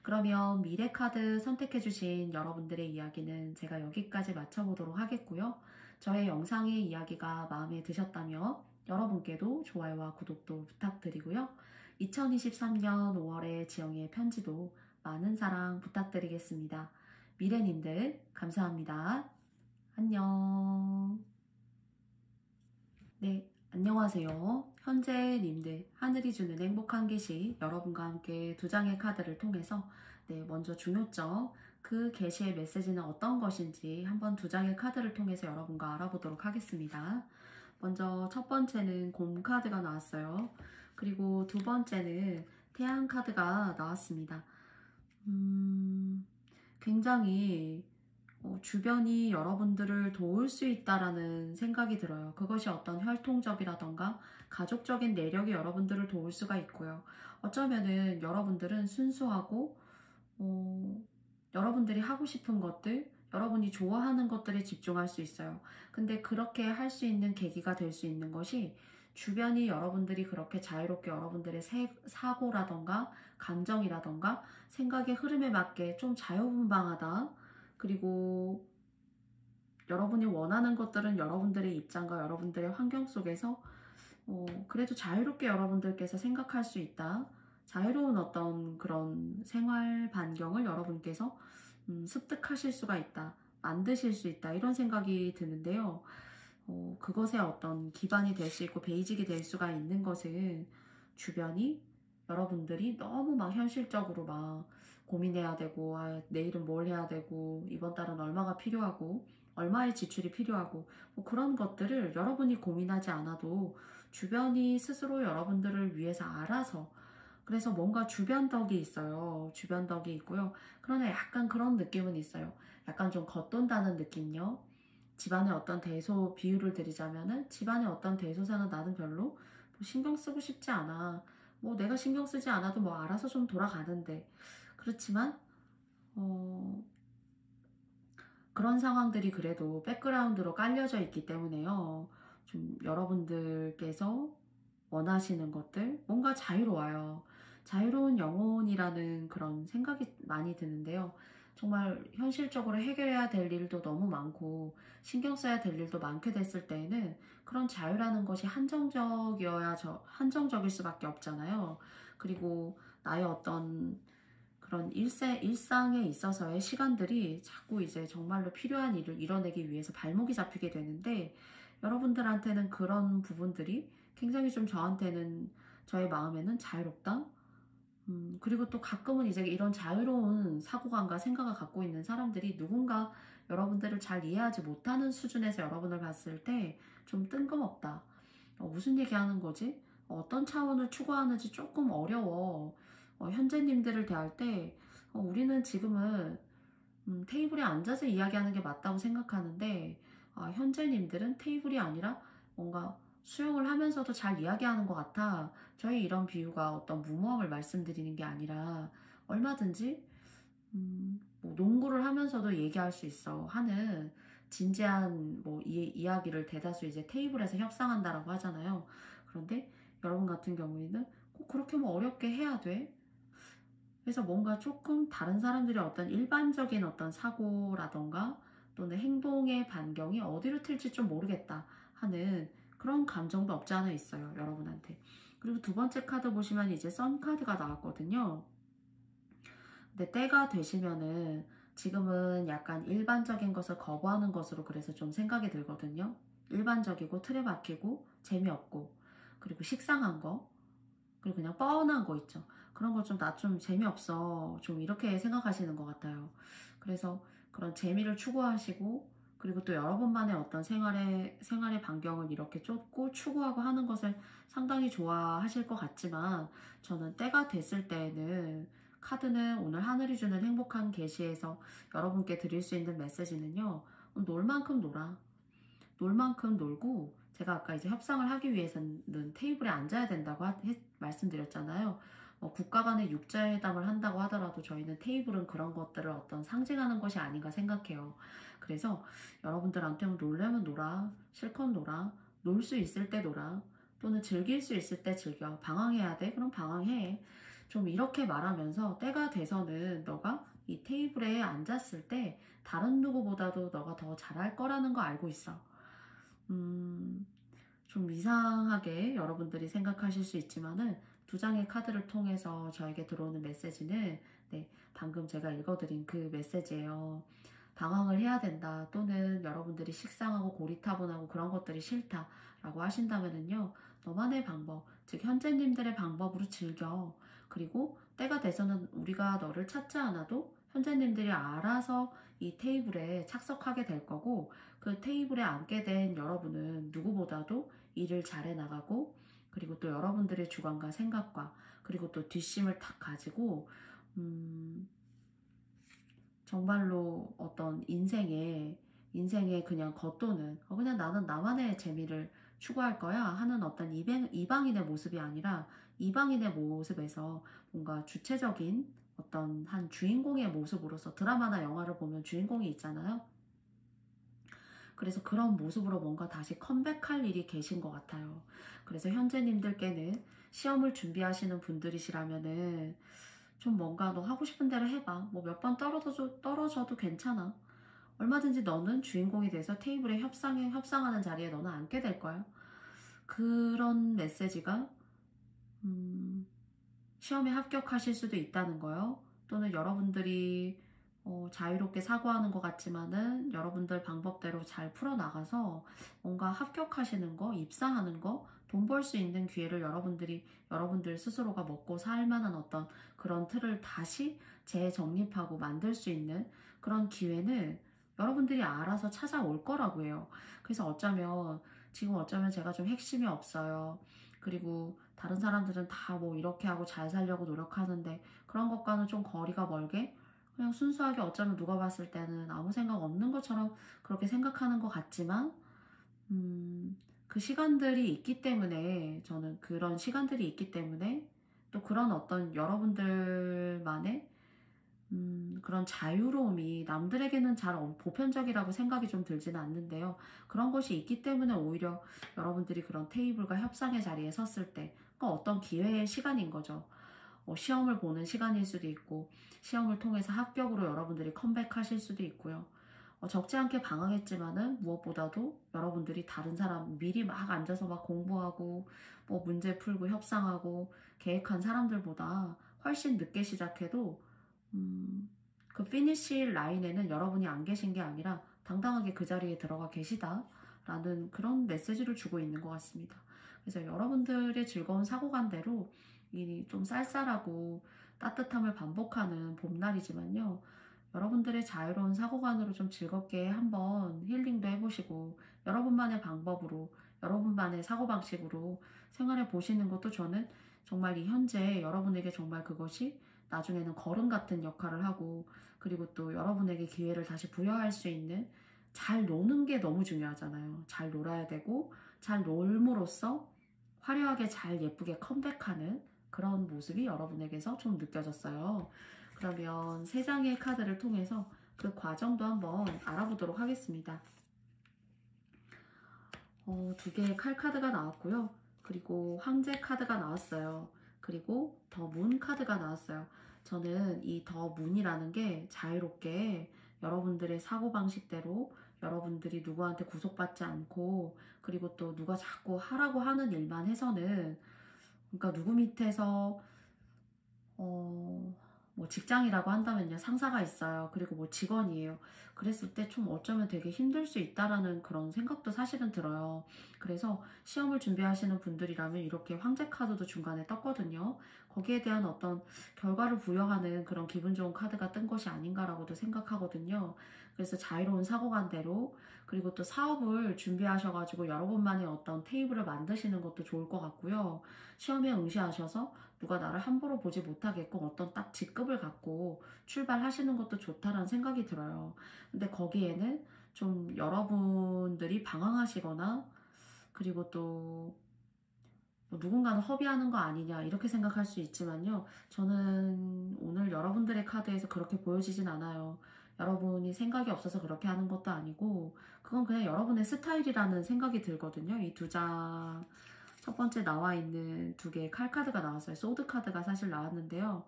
그러면 미래 카드 선택해주신 여러분들의 이야기는 제가 여기까지 마쳐보도록 하겠고요. 저의 영상의 이야기가 마음에 드셨다면 여러분께도 좋아요와 구독도 부탁드리고요. 2023년 5월의 지영이의 편지도 많은 사랑 부탁드리겠습니다. 미래님들 감사합니다. 안녕. 네, 안녕하세요. 현재님들, 하늘이 주는 행복한 계시, 여러분과 함께 2장의 카드를 통해서 먼저 중요점, 그 계시의 메시지는 어떤 것인지 한번 2장의 카드를 통해서 여러분과 알아보도록 하겠습니다. 먼저 첫 번째는 곰 카드가 나왔어요. 그리고 두 번째는 태양 카드가 나왔습니다. 굉장히 주변이 여러분들을 도울 수 있다라는 생각이 들어요. 그것이 어떤 혈통적이라던가 가족적인 내력이 여러분들을 도울 수가 있고요. 어쩌면은 여러분들은 순수하고 여러분들이 하고 싶은 것들, 여러분이 좋아하는 것들에 집중할 수 있어요. 근데 그렇게 할 수 있는 계기가 될 수 있는 것이 주변이 여러분들이 그렇게 자유롭게 여러분들의 사고라던가 감정이라던가 생각의 흐름에 맞게 좀 자유분방하다. 그리고 여러분이 원하는 것들은 여러분들의 입장과 여러분들의 환경 속에서 그래도 자유롭게 여러분들께서 생각할 수 있다. 자유로운 어떤 그런 생활 반경을 여러분께서 습득하실 수가 있다. 만드실 수 있다. 이런 생각이 드는데요. 그것의 어떤 기반이 될 수 있고 베이직이 될 수가 있는 것은 주변이 여러분들이 너무 막 현실적으로 막 고민해야 되고 내일은 뭘 해야 되고 이번 달은 얼마가 필요하고 얼마의 지출이 필요하고 뭐 그런 것들을 여러분이 고민하지 않아도 주변이 스스로 여러분들을 위해서 알아서, 그래서 뭔가 주변 덕이 있어요. 주변 덕이 있고요. 그러나 약간 그런 느낌은 있어요. 약간 좀 겉돈다는 느낌요. 집안의 어떤 대소 비유를 드리자면은 집안의 어떤 대소사는 나는 별로 뭐 신경 쓰고 싶지 않아. 뭐 내가 신경 쓰지 않아도 뭐 알아서 좀 돌아가는데. 그렇지만 그런 상황들이 그래도 백그라운드로 깔려져 있기 때문에요. 좀 여러분들께서 원하시는 것들, 뭔가 자유로워요. 자유로운 영혼이라는 그런 생각이 많이 드는데요. 정말 현실적으로 해결해야 될 일도 너무 많고 신경 써야 될 일도 많게 됐을 때에는 그런 자유라는 것이 한정적일 수밖에 없잖아요. 그리고 나의 어떤 그런 일상에 있어서의 시간들이 자꾸 이제 정말로 필요한 일을 이뤄내기 위해서 발목이 잡히게 되는데, 여러분들한테는 그런 부분들이 굉장히 좀 저한테는 저의 마음에는 자유롭다. 그리고 또 가끔은 이제 이런 자유로운 사고관과 생각을 갖고 있는 사람들이 누군가 여러분들을 잘 이해하지 못하는 수준에서 여러분을 봤을 때 좀 뜬금없다. 무슨 얘기하는 거지? 어떤 차원을 추구하는지 조금 어려워. 현재님들을 대할 때 우리는 지금은 테이블에 앉아서 이야기하는 게 맞다고 생각하는데 현재님들은 테이블이 아니라 뭔가 수영을 하면서도 잘 이야기하는 것 같아. 저희 이런 비유가 어떤 무모함을 말씀드리는 게 아니라 얼마든지 뭐 농구를 하면서도 얘기할 수 있어 하는 진지한 뭐 이야기를 대다수 이제 테이블에서 협상한다라고 하잖아요. 그런데 여러분 같은 경우에는 꼭 그렇게 뭐 어렵게 해야 돼? 그래서 뭔가 조금 다른 사람들이 어떤 일반적인 어떤 사고라던가 또는 행동의 반경이 어디로 튈지 좀 모르겠다 하는 그런 감정도 없지 않아 있어요, 여러분한테. 그리고 두 번째 카드 보시면 이제 선 카드가 나왔거든요. 근데 때가 되시면은 지금은 약간 일반적인 것을 거부하는 것으로 그래서 좀 생각이 들거든요. 일반적이고 틀에 박히고 재미없고 그리고 식상한 거 그리고 그냥 뻔한 거 있죠. 그런 거 좀 나 좀 재미없어. 좀 이렇게 생각하시는 것 같아요. 그래서 그런 재미를 추구하시고 그리고 또 여러분만의 어떤 생활의 반경을 이렇게 쫓고 추구하고 하는 것을 상당히 좋아하실 것 같지만 저는 때가 됐을 때에는 카드는 오늘 하늘이 주는 행복한 계시에서 여러분께 드릴 수 있는 메시지는요. 놀 만큼 놀아. 놀 만큼 놀고 제가 아까 이제 협상을 하기 위해서는 테이블에 앉아야 된다고 말씀드렸잖아요. 국가 간의 육자회담을 한다고 하더라도 저희는 테이블은 그런 것들을 어떤 상징하는 것이 아닌가 생각해요. 그래서 여러분들한테 놀려면 놀아, 실컷 놀아, 놀 수 있을 때 놀아, 또는 즐길 수 있을 때 즐겨. 방황해야 돼? 그럼 방황해. 좀 이렇게 말하면서 때가 돼서는 너가 이 테이블에 앉았을 때 다른 누구보다도 너가 더 잘할 거라는 거 알고 있어. 좀 이상하게 여러분들이 생각하실 수 있지만은 두 장의 카드를 통해서 저에게 들어오는 메시지는 네, 방금 제가 읽어드린 그 메시지예요. 방황을 해야 된다 또는 여러분들이 식상하고 고리타분하고 그런 것들이 싫다라고 하신다면은요. 너만의 방법, 즉 현재님들의 방법으로 즐겨. 그리고 때가 돼서는 우리가 너를 찾지 않아도 현재님들이 알아서 이 테이블에 착석하게 될 거고 그 테이블에 앉게 된 여러분은 누구보다도 일을 잘해 나가고 그리고 또 여러분들의 주관과 생각과 그리고 또 뒷심을 탁 가지고 정말로 어떤 인생에 그냥 겉도는 그냥 나는 나만의 재미를 추구할 거야 하는 어떤 이방인의 모습이 아니라 이방인의 모습에서 뭔가 주체적인 어떤 한 주인공의 모습으로서 드라마나 영화를 보면 주인공이 있잖아요. 그래서 그런 모습으로 뭔가 다시 컴백할 일이 계신 것 같아요. 그래서 현재님들께는 시험을 준비하시는 분들이시라면은 좀 뭔가 너 하고 싶은 대로 해봐. 뭐 몇 번 떨어져도 괜찮아. 얼마든지 너는 주인공이 돼서 테이블에 협상하는 자리에 너는 앉게 될 거야. 그런 메시지가 시험에 합격하실 수도 있다는 거요. 또는 여러분들이 자유롭게 사고하는 것 같지만은 여러분들 방법대로 잘 풀어나가서 뭔가 합격하시는 거, 입사하는 거, 돈 벌 수 있는 기회를 여러분들 스스로가 먹고 살 만한 어떤 그런 틀을 다시 재정립하고 만들 수 있는 그런 기회는 여러분들이 알아서 찾아올 거라고 해요. 그래서 지금 어쩌면 제가 좀 핵심이 없어요. 그리고 다른 사람들은 다 뭐 이렇게 하고 잘 살려고 노력하는데 그런 것과는 좀 거리가 멀게 그냥 순수하게 어쩌면 누가 봤을 때는 아무 생각 없는 것처럼 그렇게 생각하는 것 같지만 그 시간들이 있기 때문에 저는 그런 시간들이 있기 때문에 또 그런 어떤 여러분들만의 그런 자유로움이 남들에게는 잘 보편적이라고 생각이 좀 들지는 않는데요. 그런 것이 있기 때문에 오히려 여러분들이 그런 테이블과 협상의 자리에 섰을 때 어떤 기회의 시간인 거죠. 시험을 보는 시간일 수도 있고 시험을 통해서 합격으로 여러분들이 컴백하실 수도 있고요. 적지 않게 방황했지만은 무엇보다도 여러분들이 다른 사람 미리 막 앉아서 막 공부하고 뭐 문제 풀고 협상하고 계획한 사람들보다 훨씬 늦게 시작해도 그 피니시 라인에는 여러분이 안 계신 게 아니라 당당하게 그 자리에 들어가 계시다 라는 그런 메시지를 주고 있는 것 같습니다. 그래서 여러분들의 즐거운 사고관대로 이 좀 쌀쌀하고 따뜻함을 반복하는 봄날이지만요. 여러분들의 자유로운 사고관으로 좀 즐겁게 한번 힐링도 해보시고 여러분만의 방법으로 여러분만의 사고방식으로 생활해 보시는 것도 저는 정말 이 현재 여러분에게 정말 그것이 나중에는 걸음 같은 역할을 하고 그리고 또 여러분에게 기회를 다시 부여할 수 있는 잘 노는 게 너무 중요하잖아요. 잘 놀아야 되고 잘 놀므로써 화려하게 잘 예쁘게 컴백하는 그런 모습이 여러분에게서 좀 느껴졌어요. 그러면 세 장의 카드를 통해서 그 과정도 한번 알아보도록 하겠습니다. 두 개의 칼 카드가 나왔고요. 그리고 황제 카드가 나왔어요. 그리고 더 문 카드가 나왔어요. 저는 이 더 문이라는 게 자유롭게 여러분들의 사고방식대로 여러분들이 누구한테 구속받지 않고 그리고 또 누가 자꾸 하라고 하는 일만 해서는 그러니까 누구 밑에서 뭐 직장이라고 한다면요. 상사가 있어요. 그리고 뭐 직원이에요. 그랬을 때 좀 어쩌면 되게 힘들 수 있다라는 그런 생각도 사실은 들어요. 그래서 시험을 준비하시는 분들이라면 이렇게 황제 카드도 중간에 떴거든요. 거기에 대한 어떤 결과를 부여하는 그런 기분 좋은 카드가 뜬 것이 아닌가라고도 생각하거든요. 그래서 자유로운 사고관대로 그리고 또 사업을 준비하셔가지고 여러분만의 어떤 테이블을 만드시는 것도 좋을 것 같고요. 시험에 응시하셔서 누가 나를 함부로 보지 못하게끔 어떤 딱 직급을 갖고 출발하시는 것도 좋다라는 생각이 들어요. 근데 거기에는 좀 여러분들이 방황하시거나 그리고 또뭐 누군가는 허비하는 거 아니냐 이렇게 생각할 수 있지만요. 저는 오늘 여러분들의 카드에서 그렇게 보여지진 않아요. 여러분이 생각이 없어서 그렇게 하는 것도 아니고 그건 그냥 여러분의 스타일이라는 생각이 들거든요. 이 두 장 첫 번째 나와 있는 두 개의 칼 카드가 나왔어요. 소드 카드가 사실 나왔는데요.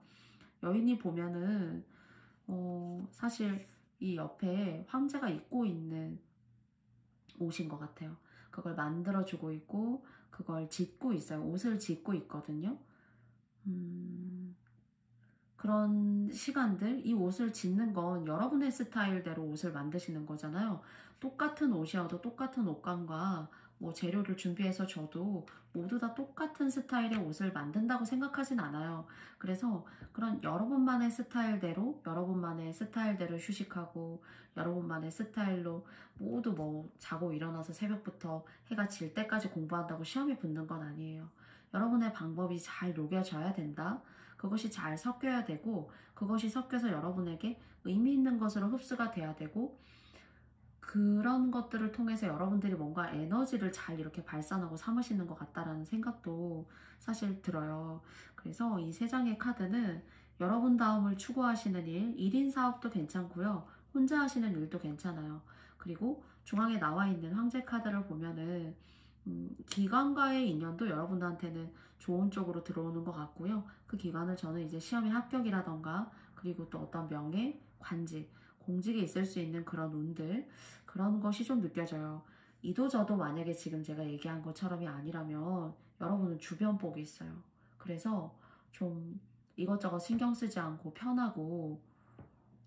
여인이 보면은 사실 이 옆에 황제가 입고 있는 옷인 것 같아요. 그걸 만들어주고 있고 그걸 짓고 있어요. 옷을 짓고 있거든요. 그런 시간들, 이 옷을 짓는 건 여러분의 스타일대로 옷을 만드시는 거잖아요. 똑같은 옷이어도 똑같은 옷감과 뭐 재료를 준비해서 줘도 모두 다 똑같은 스타일의 옷을 만든다고 생각하진 않아요. 그래서 그런 여러분만의 스타일대로 휴식하고 여러분만의 스타일로 모두 뭐 자고 일어나서 새벽부터 해가 질 때까지 공부한다고 시험이 붙는 건 아니에요. 여러분의 방법이 잘 녹여져야 된다. 그것이 잘 섞여야 되고 그것이 섞여서 여러분에게 의미 있는 것으로 흡수가 돼야 되고 그런 것들을 통해서 여러분들이 뭔가 에너지를 잘 이렇게 발산하고 삼으시는 것 같다라는 생각도 사실 들어요. 그래서 이 세 장의 카드는 여러분 다움을 추구하시는 일, 1인 사업도 괜찮고요. 혼자 하시는 일도 괜찮아요. 그리고 중앙에 나와 있는 황제 카드를 보면은 기관과의 인연도 여러분들한테는 좋은 쪽으로 들어오는 것 같고요. 그 기관을 저는 이제 시험에 합격이라던가 그리고 또 어떤 명예, 관직, 공직에 있을 수 있는 그런 운들 그런 것이 좀 느껴져요. 이도저도 만약에 지금 제가 얘기한 것처럼이 아니라면 여러분은 주변 복이 있어요. 그래서 좀 이것저것 신경 쓰지 않고 편하고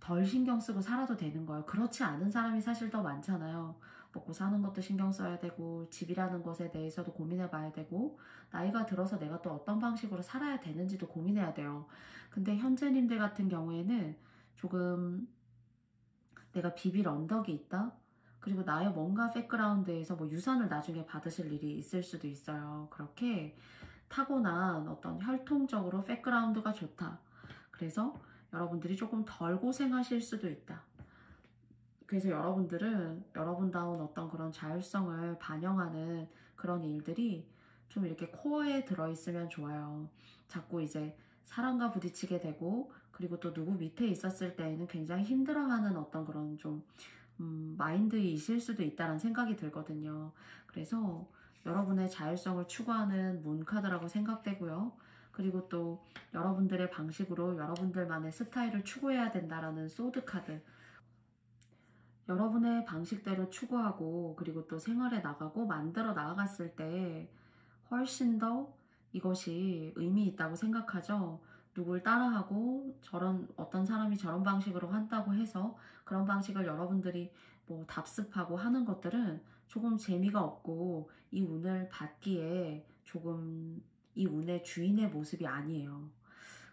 덜 신경 쓰고 살아도 되는 거예요. 그렇지 않은 사람이 사실 더 많잖아요. 먹고 사는 것도 신경 써야 되고 집이라는 것에 대해서도 고민해 봐야 되고 나이가 들어서 내가 또 어떤 방식으로 살아야 되는지도 고민해야 돼요. 근데 현재님들 같은 경우에는 조금 내가 비빌 언덕이 있다? 그리고 나의 뭔가 백그라운드에서 뭐 유산을 나중에 받으실 일이 있을 수도 있어요. 그렇게 타고난 어떤 혈통적으로 백그라운드가 좋다. 그래서 여러분들이 조금 덜 고생하실 수도 있다. 그래서 여러분들은 여러분다운 어떤 그런 자율성을 반영하는 그런 일들이 좀 이렇게 코어에 들어있으면 좋아요. 자꾸 이제 사람과 부딪히게 되고 그리고 또 누구 밑에 있었을 때에는 굉장히 힘들어하는 어떤 그런 좀 마인드이실 수도 있다는 생각이 들거든요. 그래서 여러분의 자율성을 추구하는 문카드라고 생각되고요. 그리고 또 여러분들의 방식으로 여러분들만의 스타일을 추구해야 된다라는 소드 카드. 여러분의 방식대로 추구하고 그리고 또 생활에 나가고 만들어 나아갔을 때 훨씬 더 이것이 의미 있다고 생각하죠. 누굴 따라하고 저런 어떤 사람이 저런 방식으로 한다고 해서 그런 방식을 여러분들이 뭐 답습하고 하는 것들은 조금 재미가 없고 이 운을 받기에 조금 이 운의 주인의 모습이 아니에요.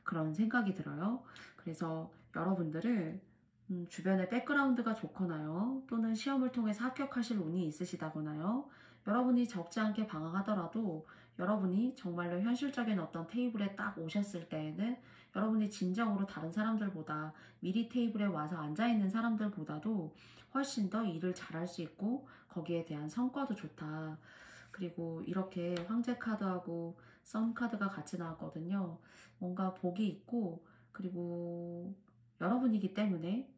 그런 생각이 들어요. 그래서 여러분들을 주변의 백그라운드가 좋거나요. 또는 시험을 통해서 합격하실 운이 있으시다거나요. 여러분이 적지 않게 방황하더라도 여러분이 정말로 현실적인 어떤 테이블에 딱 오셨을 때에는 여러분이 진정으로 다른 사람들보다 미리 테이블에 와서 앉아있는 사람들보다도 훨씬 더 일을 잘할 수 있고 거기에 대한 성과도 좋다. 그리고 이렇게 황제 카드하고 선 카드가 같이 나왔거든요. 뭔가 복이 있고 그리고 여러분이기 때문에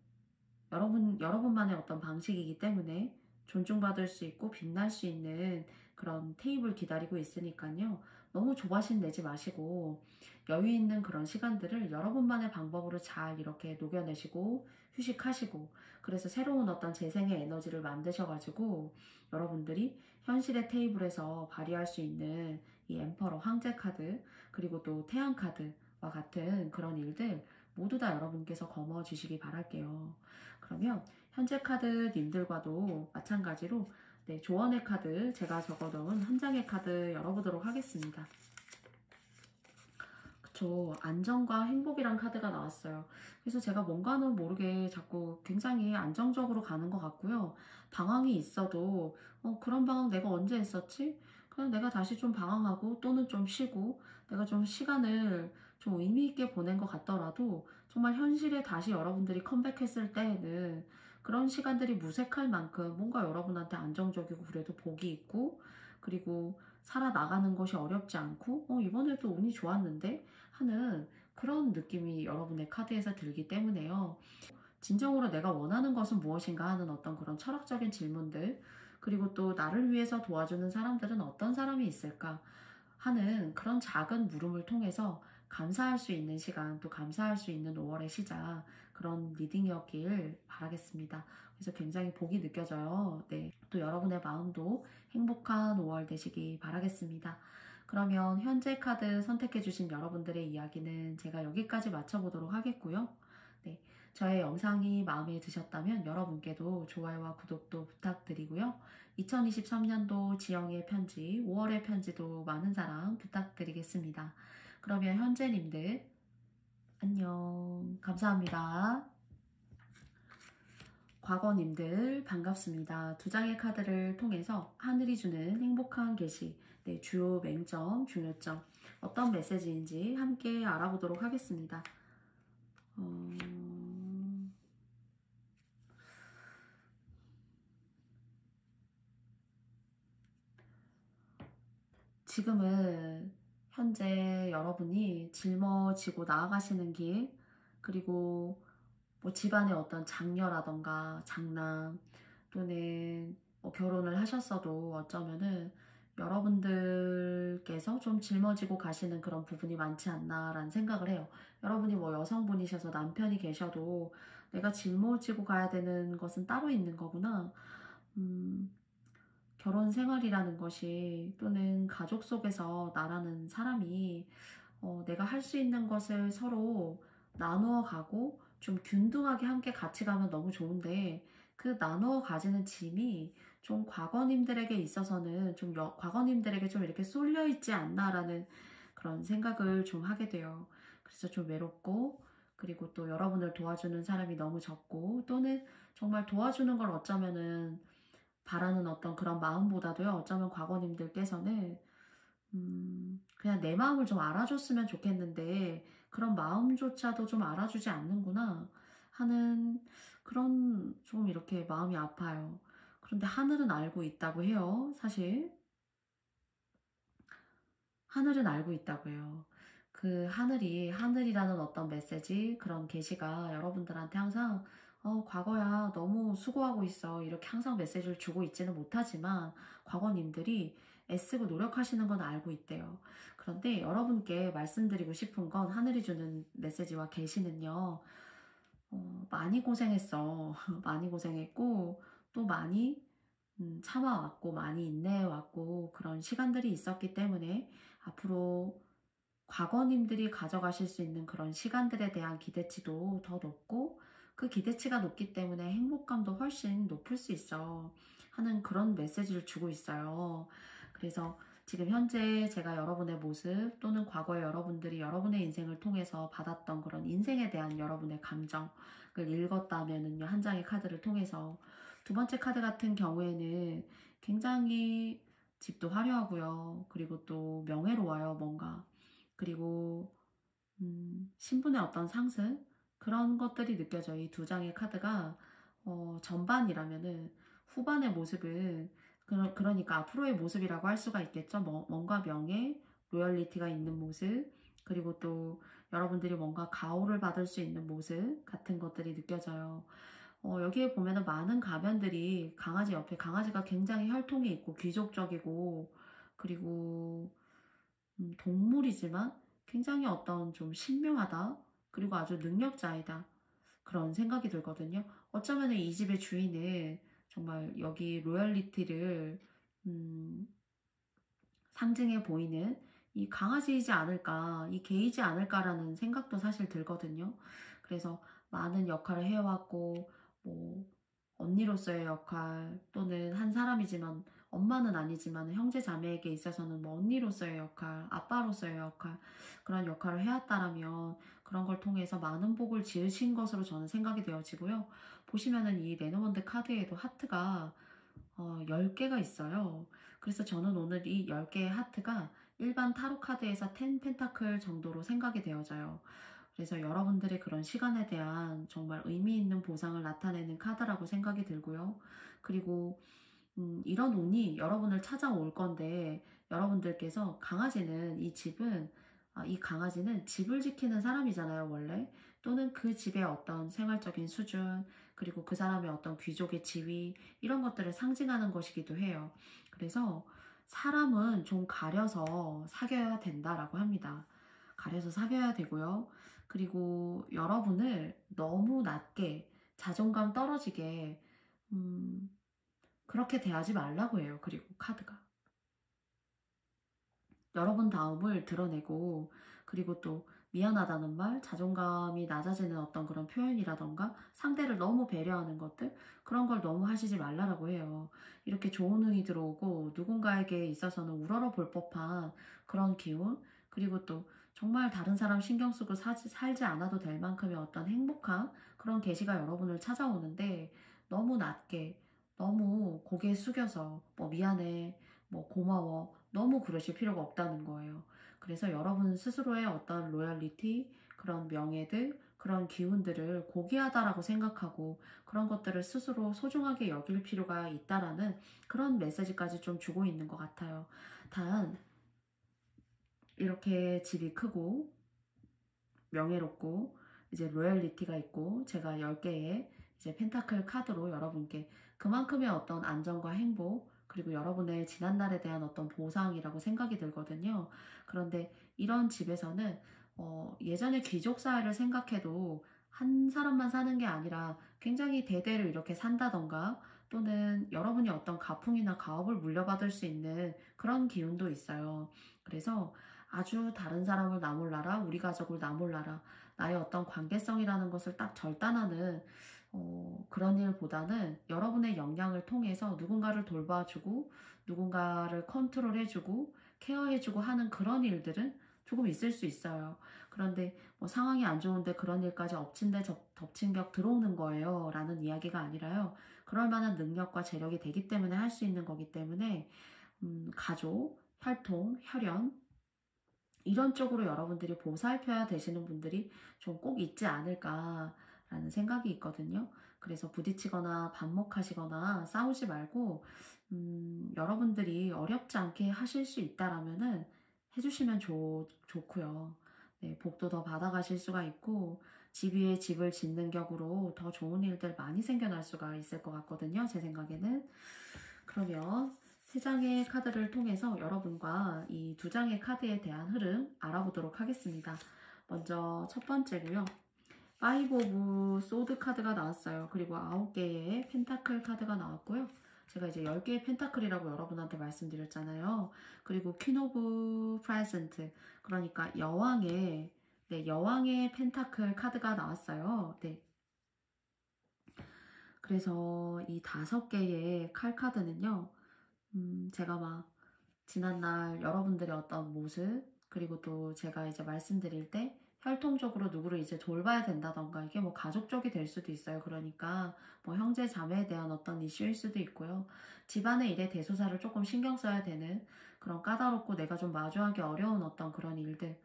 여러분만의 어떤 방식이기 때문에 존중받을 수 있고 빛날 수 있는 그런 테이블 기다리고 있으니까요. 너무 조바심 내지 마시고 여유 있는 그런 시간들을 여러분만의 방법으로 잘 이렇게 녹여내시고 휴식하시고 그래서 새로운 어떤 재생의 에너지를 만드셔가지고 여러분들이 현실의 테이블에서 발휘할 수 있는 이 엠퍼러 황제 카드 그리고 또 태양 카드와 같은 그런 일들 모두 다 여러분께서 거머쥐 주시기 바랄게요. 그러면 현재 카드님들과도 마찬가지로 네, 조언의 카드 제가 적어놓은 한 장의 카드 열어보도록 하겠습니다. 그쵸, 안정과 행복이란 카드가 나왔어요. 그래서 제가 뭔가는 모르게 자꾸 굉장히 안정적으로 가는 것 같고요. 방황이 있어도 그런 방황 내가 언제 했었지? 그냥 내가 다시 좀 방황하고 또는 좀 쉬고 내가 좀 시간을 좀 의미 있게 보낸 것 같더라도 정말 현실에 다시 여러분들이 컴백했을 때에는 그런 시간들이 무색할 만큼 뭔가 여러분한테 안정적이고 그래도 복이 있고 그리고 살아나가는 것이 어렵지 않고 이번에도 운이 좋았는데 하는 그런 느낌이 여러분의 카드에서 들기 때문에요. 진정으로 내가 원하는 것은 무엇인가 하는 어떤 그런 철학적인 질문들 그리고 또 나를 위해서 도와주는 사람들은 어떤 사람이 있을까 하는 그런 작은 물음을 통해서 감사할 수 있는 시간 또 감사할 수 있는 5월의 시작 그런 리딩이었길 바라겠습니다. 그래서 굉장히 복이 느껴져요. 네, 또 여러분의 마음도 행복한 5월 되시기 바라겠습니다. 그러면 현재 카드 선택해주신 여러분들의 이야기는 제가 여기까지 마쳐보도록 하겠고요. 네, 저의 영상이 마음에 드셨다면 여러분께도 좋아요와 구독도 부탁드리고요. 2023년도 지영의 편지, 5월의 편지도 많은 사랑 부탁드리겠습니다. 그러면 현재님들 안녕. 감사합니다. 과거님들 반갑습니다. 두 장의 카드를 통해서 하늘이 주는 행복한 계시, 네, 주요 맹점, 중요점, 어떤 메시지인지 함께 알아보도록 하겠습니다. 지금은 현재 여러분이 짊어지고 나아가시는 길, 그리고 뭐 집안의 어떤 장녀라던가 장남 또는 뭐 결혼을 하셨어도 어쩌면은 여러분들께서 좀 짊어지고 가시는 그런 부분이 많지 않나라는 생각을 해요. 여러분이 뭐 여성분이셔서 남편이 계셔도 내가 짊어지고 가야 되는 것은 따로 있는 거구나. 결혼 생활이라는 것이 또는 가족 속에서 나라는 사람이 내가 할 수 있는 것을 서로 나누어 가고 좀 균등하게 함께 같이 가면 너무 좋은데 그 나누어 가지는 짐이 좀 과거님들에게 있어서는 좀 과거님들에게 좀 이렇게 쏠려 있지 않나라는 그런 생각을 좀 하게 돼요. 그래서 좀 외롭고 그리고 또 여러분을 도와주는 사람이 너무 적고 또는 정말 도와주는 걸 어쩌면은 바라는 어떤 그런 마음보다도요, 어쩌면 과거님들께서는, 그냥 내 마음을 좀 알아줬으면 좋겠는데, 그런 마음조차도 좀 알아주지 않는구나 하는 그런 좀 이렇게 마음이 아파요. 그런데 하늘은 알고 있다고 해요, 사실. 하늘은 알고 있다고 해요. 그 하늘이라는 어떤 메시지, 그런 계시가 여러분들한테 항상 과거야, 너무 수고하고 있어. 이렇게 항상 메시지를 주고 있지는 못하지만, 과거님들이 애쓰고 노력하시는 건 알고 있대요. 그런데 여러분께 말씀드리고 싶은 건 하늘이 주는 메시지와 계시는요, 많이 고생했어. 많이 고생했고, 또 많이 참아왔고, 많이 인내해왔고, 그런 시간들이 있었기 때문에 앞으로 과거님들이 가져가실 수 있는 그런 시간들에 대한 기대치도 더 높고 그 기대치가 높기 때문에 행복감도 훨씬 높을 수 있어 하는 그런 메시지를 주고 있어요. 그래서 지금 현재 제가 여러분의 모습 또는 과거에 여러분들이 여러분의 인생을 통해서 받았던 그런 인생에 대한 여러분의 감정을 읽었다면은요, 한 장의 카드를 통해서 두 번째 카드 같은 경우에는 굉장히 집도 화려하고요. 그리고 또 명예로워요, 뭔가. 그리고 신분의 어떤 상승 그런 것들이 느껴져요. 이 두 장의 카드가 전반이라면은 후반의 모습은 그러니까 앞으로의 모습이라고 할 수가 있겠죠. 뭔가 명예, 로열리티가 있는 모습, 그리고 또 여러분들이 뭔가 가호를 받을 수 있는 모습 같은 것들이 느껴져요. 여기에 보면은 많은 가면들이 강아지 옆에 강아지가 굉장히 혈통이 있고 귀족적이고 그리고 동물이지만 굉장히 어떤 좀 신명하다. 그리고 아주 능력자이다. 그런 생각이 들거든요. 어쩌면 이 집의 주인은 정말 여기 로열리티를 상징해 보이는 이 강아지이지 않을까, 이 개이지 않을까라는 생각도 사실 들거든요. 그래서 많은 역할을 해왔고, 뭐, 언니로서의 역할, 또는 한 사람이지만, 엄마는 아니지만 형제 자매에게 있어서는 뭐 언니로서의 역할, 아빠로서의 역할, 그런 역할을 해왔다라면 그런 걸 통해서 많은 복을 지으신 것으로 저는 생각이 되어지고요. 보시면은 이 레노먼드 카드에도 하트가 10개가 있어요. 그래서 저는 오늘 이 10개의 하트가 일반 타로 카드에서 10 펜타클 정도로 생각이 되어져요. 그래서 여러분들의 그런 시간에 대한 정말 의미 있는 보상을 나타내는 카드라고 생각이 들고요. 그리고 이런 운이 여러분을 찾아올 건데 여러분들께서 강아지는 이 집은 이 강아지는 집을 지키는 사람이잖아요, 원래. 또는 그 집의 어떤 생활적인 수준, 그리고 그 사람의 어떤 귀족의 지위, 이런 것들을 상징하는 것이기도 해요. 그래서 사람은 좀 가려서 사귀어야 된다라고 합니다. 가려서 사귀어야 되고요. 그리고 여러분을 너무 낮게, 자존감 떨어지게, 그렇게 대하지 말라고 해요. 그리고 카드가. 여러분 다움을 드러내고 그리고 또 미안하다는 말, 자존감이 낮아지는 어떤 그런 표현이라던가 상대를 너무 배려하는 것들 그런 걸 너무 하시지 말라고 해요. 이렇게 좋은 운이 들어오고 누군가에게 있어서는 우러러 볼 법한 그런 기운 그리고 또 정말 다른 사람 신경 쓰고 살지 않아도 될 만큼의 어떤 행복한 그런 계시가 여러분을 찾아오는데 너무 낮게 너무 고개 숙여서 뭐 미안해 뭐 고마워 너무 그러실 필요가 없다는 거예요. 그래서 여러분 스스로의 어떤 로열리티, 그런 명예들, 그런 기운들을 고귀하다라고 생각하고 그런 것들을 스스로 소중하게 여길 필요가 있다라는 그런 메시지까지 좀 주고 있는 것 같아요. 단 이렇게 집이 크고 명예롭고 이제 로열리티가 있고 제가 10개의 이제 펜타클 카드로 여러분께 그만큼의 어떤 안정과 행복 그리고 여러분의 지난날에 대한 어떤 보상이라고 생각이 들거든요. 그런데 이런 집에서는 예전의 귀족 사회를 생각해도 한 사람만 사는 게 아니라 굉장히 대대로 이렇게 산다던가 또는 여러분이 어떤 가풍이나 가업을 물려받을 수 있는 그런 기운도 있어요. 그래서 아주 다른 사람을 나 몰라라, 우리 가족을 나 몰라라, 나의 어떤 관계성이라는 것을 딱 절단하는 그런 일보다는 여러분의 역량을 통해서 누군가를 돌봐주고 누군가를 컨트롤해주고 케어해주고 하는 그런 일들은 조금 있을 수 있어요. 그런데 뭐 상황이 안 좋은데 그런 일까지 엎친 데 덮친 격 들어오는 거예요. 라는 이야기가 아니라요. 그럴 만한 능력과 재력이 되기 때문에 할 수 있는 거기 때문에 가족, 혈통, 혈연 이런 쪽으로 여러분들이 보살펴야 되시는 분들이 좀 꼭 있지 않을까라는 생각이 있거든요. 그래서 부딪히거나 반목하시거나 싸우지 말고 여러분들이 어렵지 않게 하실 수 있다라면은 해주시면 좋고요. 네, 복도 더 받아가실 수가 있고 집 위에 집을 짓는 격으로 더 좋은 일들 많이 생겨날 수가 있을 것 같거든요. 제 생각에는. 그러면 세 장의 카드를 통해서 여러분과 이 두 장의 카드에 대한 흐름 알아보도록 하겠습니다. 먼저 첫 번째고요. 파이브 오브 소드 카드가 나왔어요. 그리고 9개의 펜타클 카드가 나왔고요. 제가 이제 10개의 펜타클이라고 여러분한테 말씀드렸잖아요. 그리고 퀸 오브 프레젠트, 그러니까 여왕의, 네, 여왕의 펜타클 카드가 나왔어요. 네. 그래서 이 5개의 칼 카드는요, 제가 막 지난날 여러분들의 어떤 모습, 그리고 또 제가 이제 말씀드릴 때 혈통적으로 누구를 이제 돌봐야 된다던가, 이게 뭐 가족적이 될 수도 있어요. 그러니까 뭐 형제 자매에 대한 어떤 이슈일 수도 있고요. 집안의 일에 대소사를 조금 신경 써야 되는 그런 까다롭고 내가 좀 마주하기 어려운 어떤 그런 일들,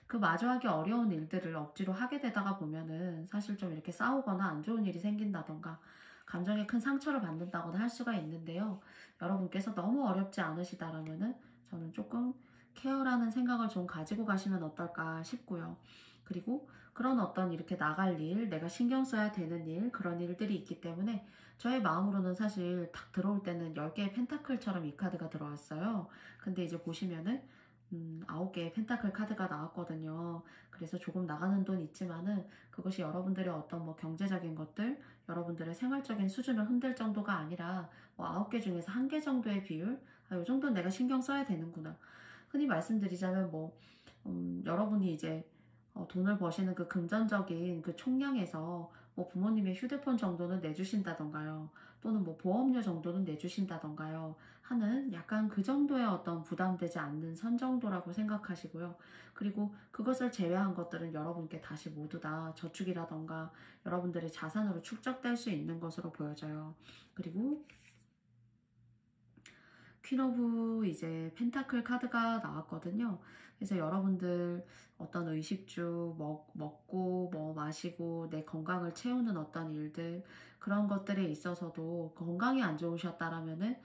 그 마주하기 어려운 일들을 억지로 하게 되다가 보면은 사실 좀 이렇게 싸우거나 안 좋은 일이 생긴다던가 감정에 큰 상처를 받는다거나 할 수가 있는데요. 여러분께서 너무 어렵지 않으시다라면은 저는 조금 케어라는 생각을 좀 가지고 가시면 어떨까 싶고요. 그리고 그런 어떤 이렇게 나갈 일, 내가 신경 써야 되는 일, 그런 일들이 있기 때문에 저의 마음으로는 사실 딱 들어올 때는 10개의 펜타클처럼 이 카드가 들어왔어요. 근데 이제 보시면은 9개의 펜타클 카드가 나왔거든요. 그래서 조금 나가는 돈 있지만은 그것이 여러분들의 어떤 뭐 경제적인 것들, 여러분들의 생활적인 수준을 흔들 정도가 아니라 뭐 9개 중에서 1개 정도의 비율, 이 정도는 내가 신경 써야 되는구나. 흔히 말씀드리자면 뭐 여러분이 이제 돈을 버시는 그 금전적인 그 총량에서 뭐 부모님의 휴대폰 정도는 내주신다던가요. 또는 뭐 보험료 정도는 내주신다던가요. 하는 약간 그 정도의 어떤 부담되지 않는 선 정도라고 생각하시고요. 그리고 그것을 제외한 것들은 여러분께 다시 모두 다 저축이라던가 여러분들의 자산으로 축적될 수 있는 것으로 보여져요. 그리고 퀸 오브 이제 펜타클 카드가 나왔거든요. 그래서 여러분들 어떤 의식주 먹고 뭐 마시고 내 건강을 채우는 어떤 일들, 그런 것들에 있어서도 건강이 안 좋으셨다라면은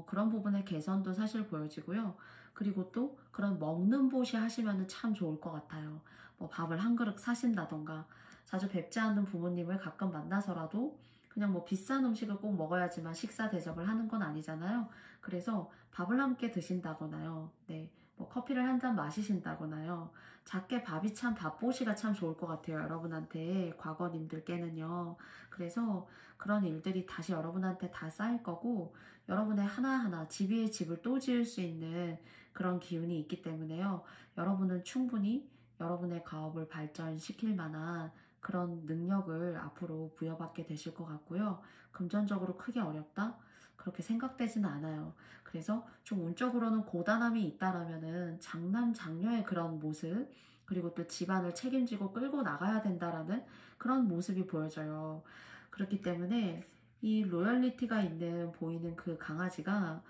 그런 부분의 개선도 사실 보여지고요. 그리고 또 그런 먹는 보시 하시면은 참 좋을 것 같아요. 뭐 밥을 한 그릇 사신다던가, 자주 뵙지 않는 부모님을 가끔 만나서라도 그냥 뭐 비싼 음식을 꼭 먹어야지만 식사 대접을 하는 건 아니잖아요. 그래서 밥을 함께 드신다거나요. 네, 뭐 커피를 한 잔 마시신다거나요. 작게 밥이 참 밥보시가 참 좋을 것 같아요. 여러분한테, 과거님들께는요. 그래서 그런 일들이 다시 여러분한테 다 쌓일 거고, 여러분의 하나하나 집 위에 집을 또 지을 수 있는 그런 기운이 있기 때문에요. 여러분은 충분히 여러분의 가업을 발전시킬 만한 그런 능력을 앞으로 부여받게 되실 것 같고요. 금전적으로 크게 어렵다? 그렇게 생각되지는 않아요. 그래서 좀 운적으로는 고단함이 있다라면은 장남, 장녀의 그런 모습, 그리고 또 집안을 책임지고 끌고 나가야 된다라는 그런 모습이 보여져요. 그렇기 때문에 이 로열리티가 있는 보이는 그 강아지가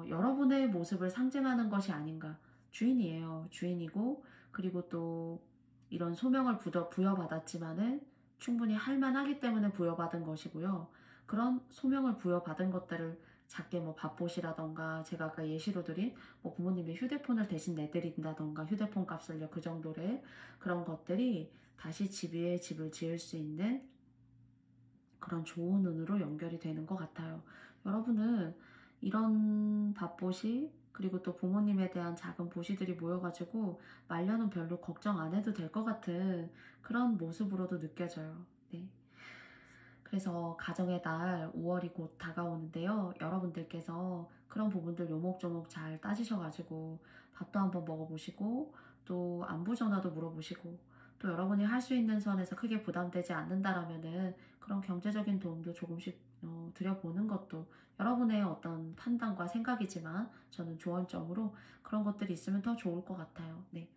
여러분의 모습을 상징하는 것이 아닌가. 주인이에요. 주인이고, 그리고 또 이런 소명을 부여받았지만은 충분히 할만하기 때문에 부여받은 것이고요. 그런 소명을 부여받은 것들을 작게 뭐 밥봇이라던가 제가 아까 예시로 드린 뭐 부모님의 휴대폰을 대신 내드린다던가 휴대폰 값을요 그 정도를, 그런 것들이 다시 집 위에 집을 지을 수 있는 그런 좋은 운으로 연결이 되는 것 같아요. 여러분은 이런 밥봇이, 그리고 또 부모님에 대한 작은 보시들이 모여가지고 말년은 별로 걱정 안 해도 될 것 같은 그런 모습으로도 느껴져요. 네. 그래서 가정의 달 5월이 곧 다가오는데요. 여러분들께서 그런 부분들 요목조목 잘 따지셔가지고 밥도 한번 먹어보시고, 또 안부 전화도 물어보시고, 또 여러분이 할 수 있는 선에서 크게 부담되지 않는다라면은 그런 경제적인 도움도 조금씩 드려보는 것도 여러분의 어떤 판단과 생각이지만 저는 조언점으로 그런 것들이 있으면 더 좋을 것 같아요. 네.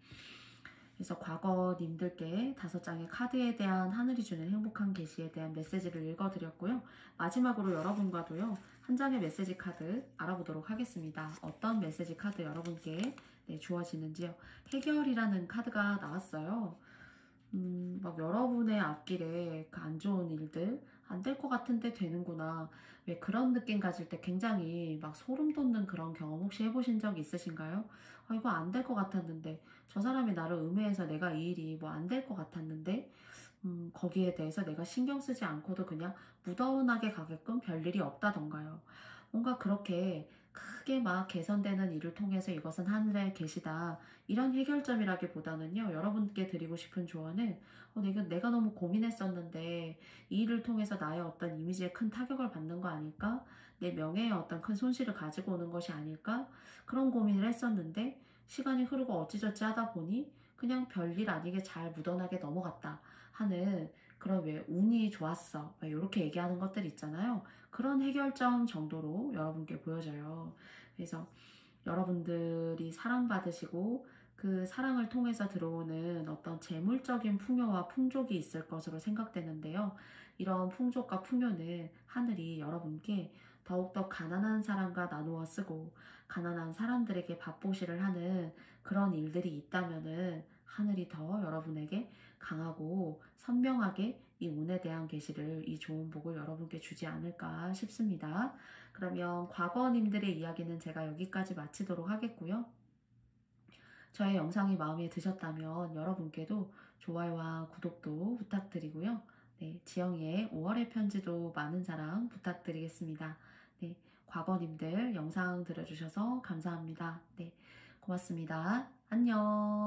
그래서 과거님들께 5장의 카드에 대한 하늘이 주는 행복한 계시에 대한 메시지를 읽어드렸고요. 마지막으로 여러분과도요, 한 장의 메시지 카드 알아보도록 하겠습니다. 어떤 메시지 카드 여러분께 주어지는지요. 해결이라는 카드가 나왔어요. 막 여러분의 앞길에 그 안 좋은 일들, 안 될 것 같은데 되는구나. 왜 그런 느낌 가질 때 굉장히 막 소름 돋는 그런 경험 혹시 해보신 적 있으신가요? 이거 안 될 것 같았는데, 저 사람이 나를 음해해서 내가 이 일이 뭐 안 될 것 같았는데, 거기에 대해서 내가 신경 쓰지 않고도 그냥 무던하게 가게끔 별일이 없다던가요. 뭔가 그렇게 크게 막 개선되는 일을 통해서 이것은 하늘의 계시다, 이런 해결점이라기보다는요, 여러분께 드리고 싶은 조언은 내가 너무 고민했었는데 이 일을 통해서 나의 어떤 이미지에 큰 타격을 받는 거 아닐까? 내 명예에 어떤 큰 손실을 가지고 오는 것이 아닐까? 그런 고민을 했었는데 시간이 흐르고 어찌저찌 하다 보니 그냥 별일 아니게 잘 묻어나게 넘어갔다 하는 그런 왜 운이 좋았어 이렇게 얘기하는 것들 있잖아요. 그런 해결점 정도로 여러분께 보여져요. 그래서 여러분들이 사랑받으시고 그 사랑을 통해서 들어오는 어떤 재물적인 풍요와 풍족이 있을 것으로 생각되는데요. 이런 풍족과 풍요는 하늘이 여러분께 더욱더 가난한 사람과 나누어 쓰고 가난한 사람들에게 밥보시를 하는 그런 일들이 있다면은 하늘이 더 여러분에게 강하고 선명하게 이 운에 대한 계시를 이 좋은 복을 여러분께 주지 않을까 싶습니다. 그러면 과거님들의 이야기는 제가 여기까지 마치도록 하겠고요. 저의 영상이 마음에 드셨다면 여러분께도 좋아요와 구독도 부탁드리고요. 네, 지영이의 5월의 편지도 많은 사랑 부탁드리겠습니다. 네, 과거님들 영상 들어주셔서 감사합니다. 네, 고맙습니다. 안녕.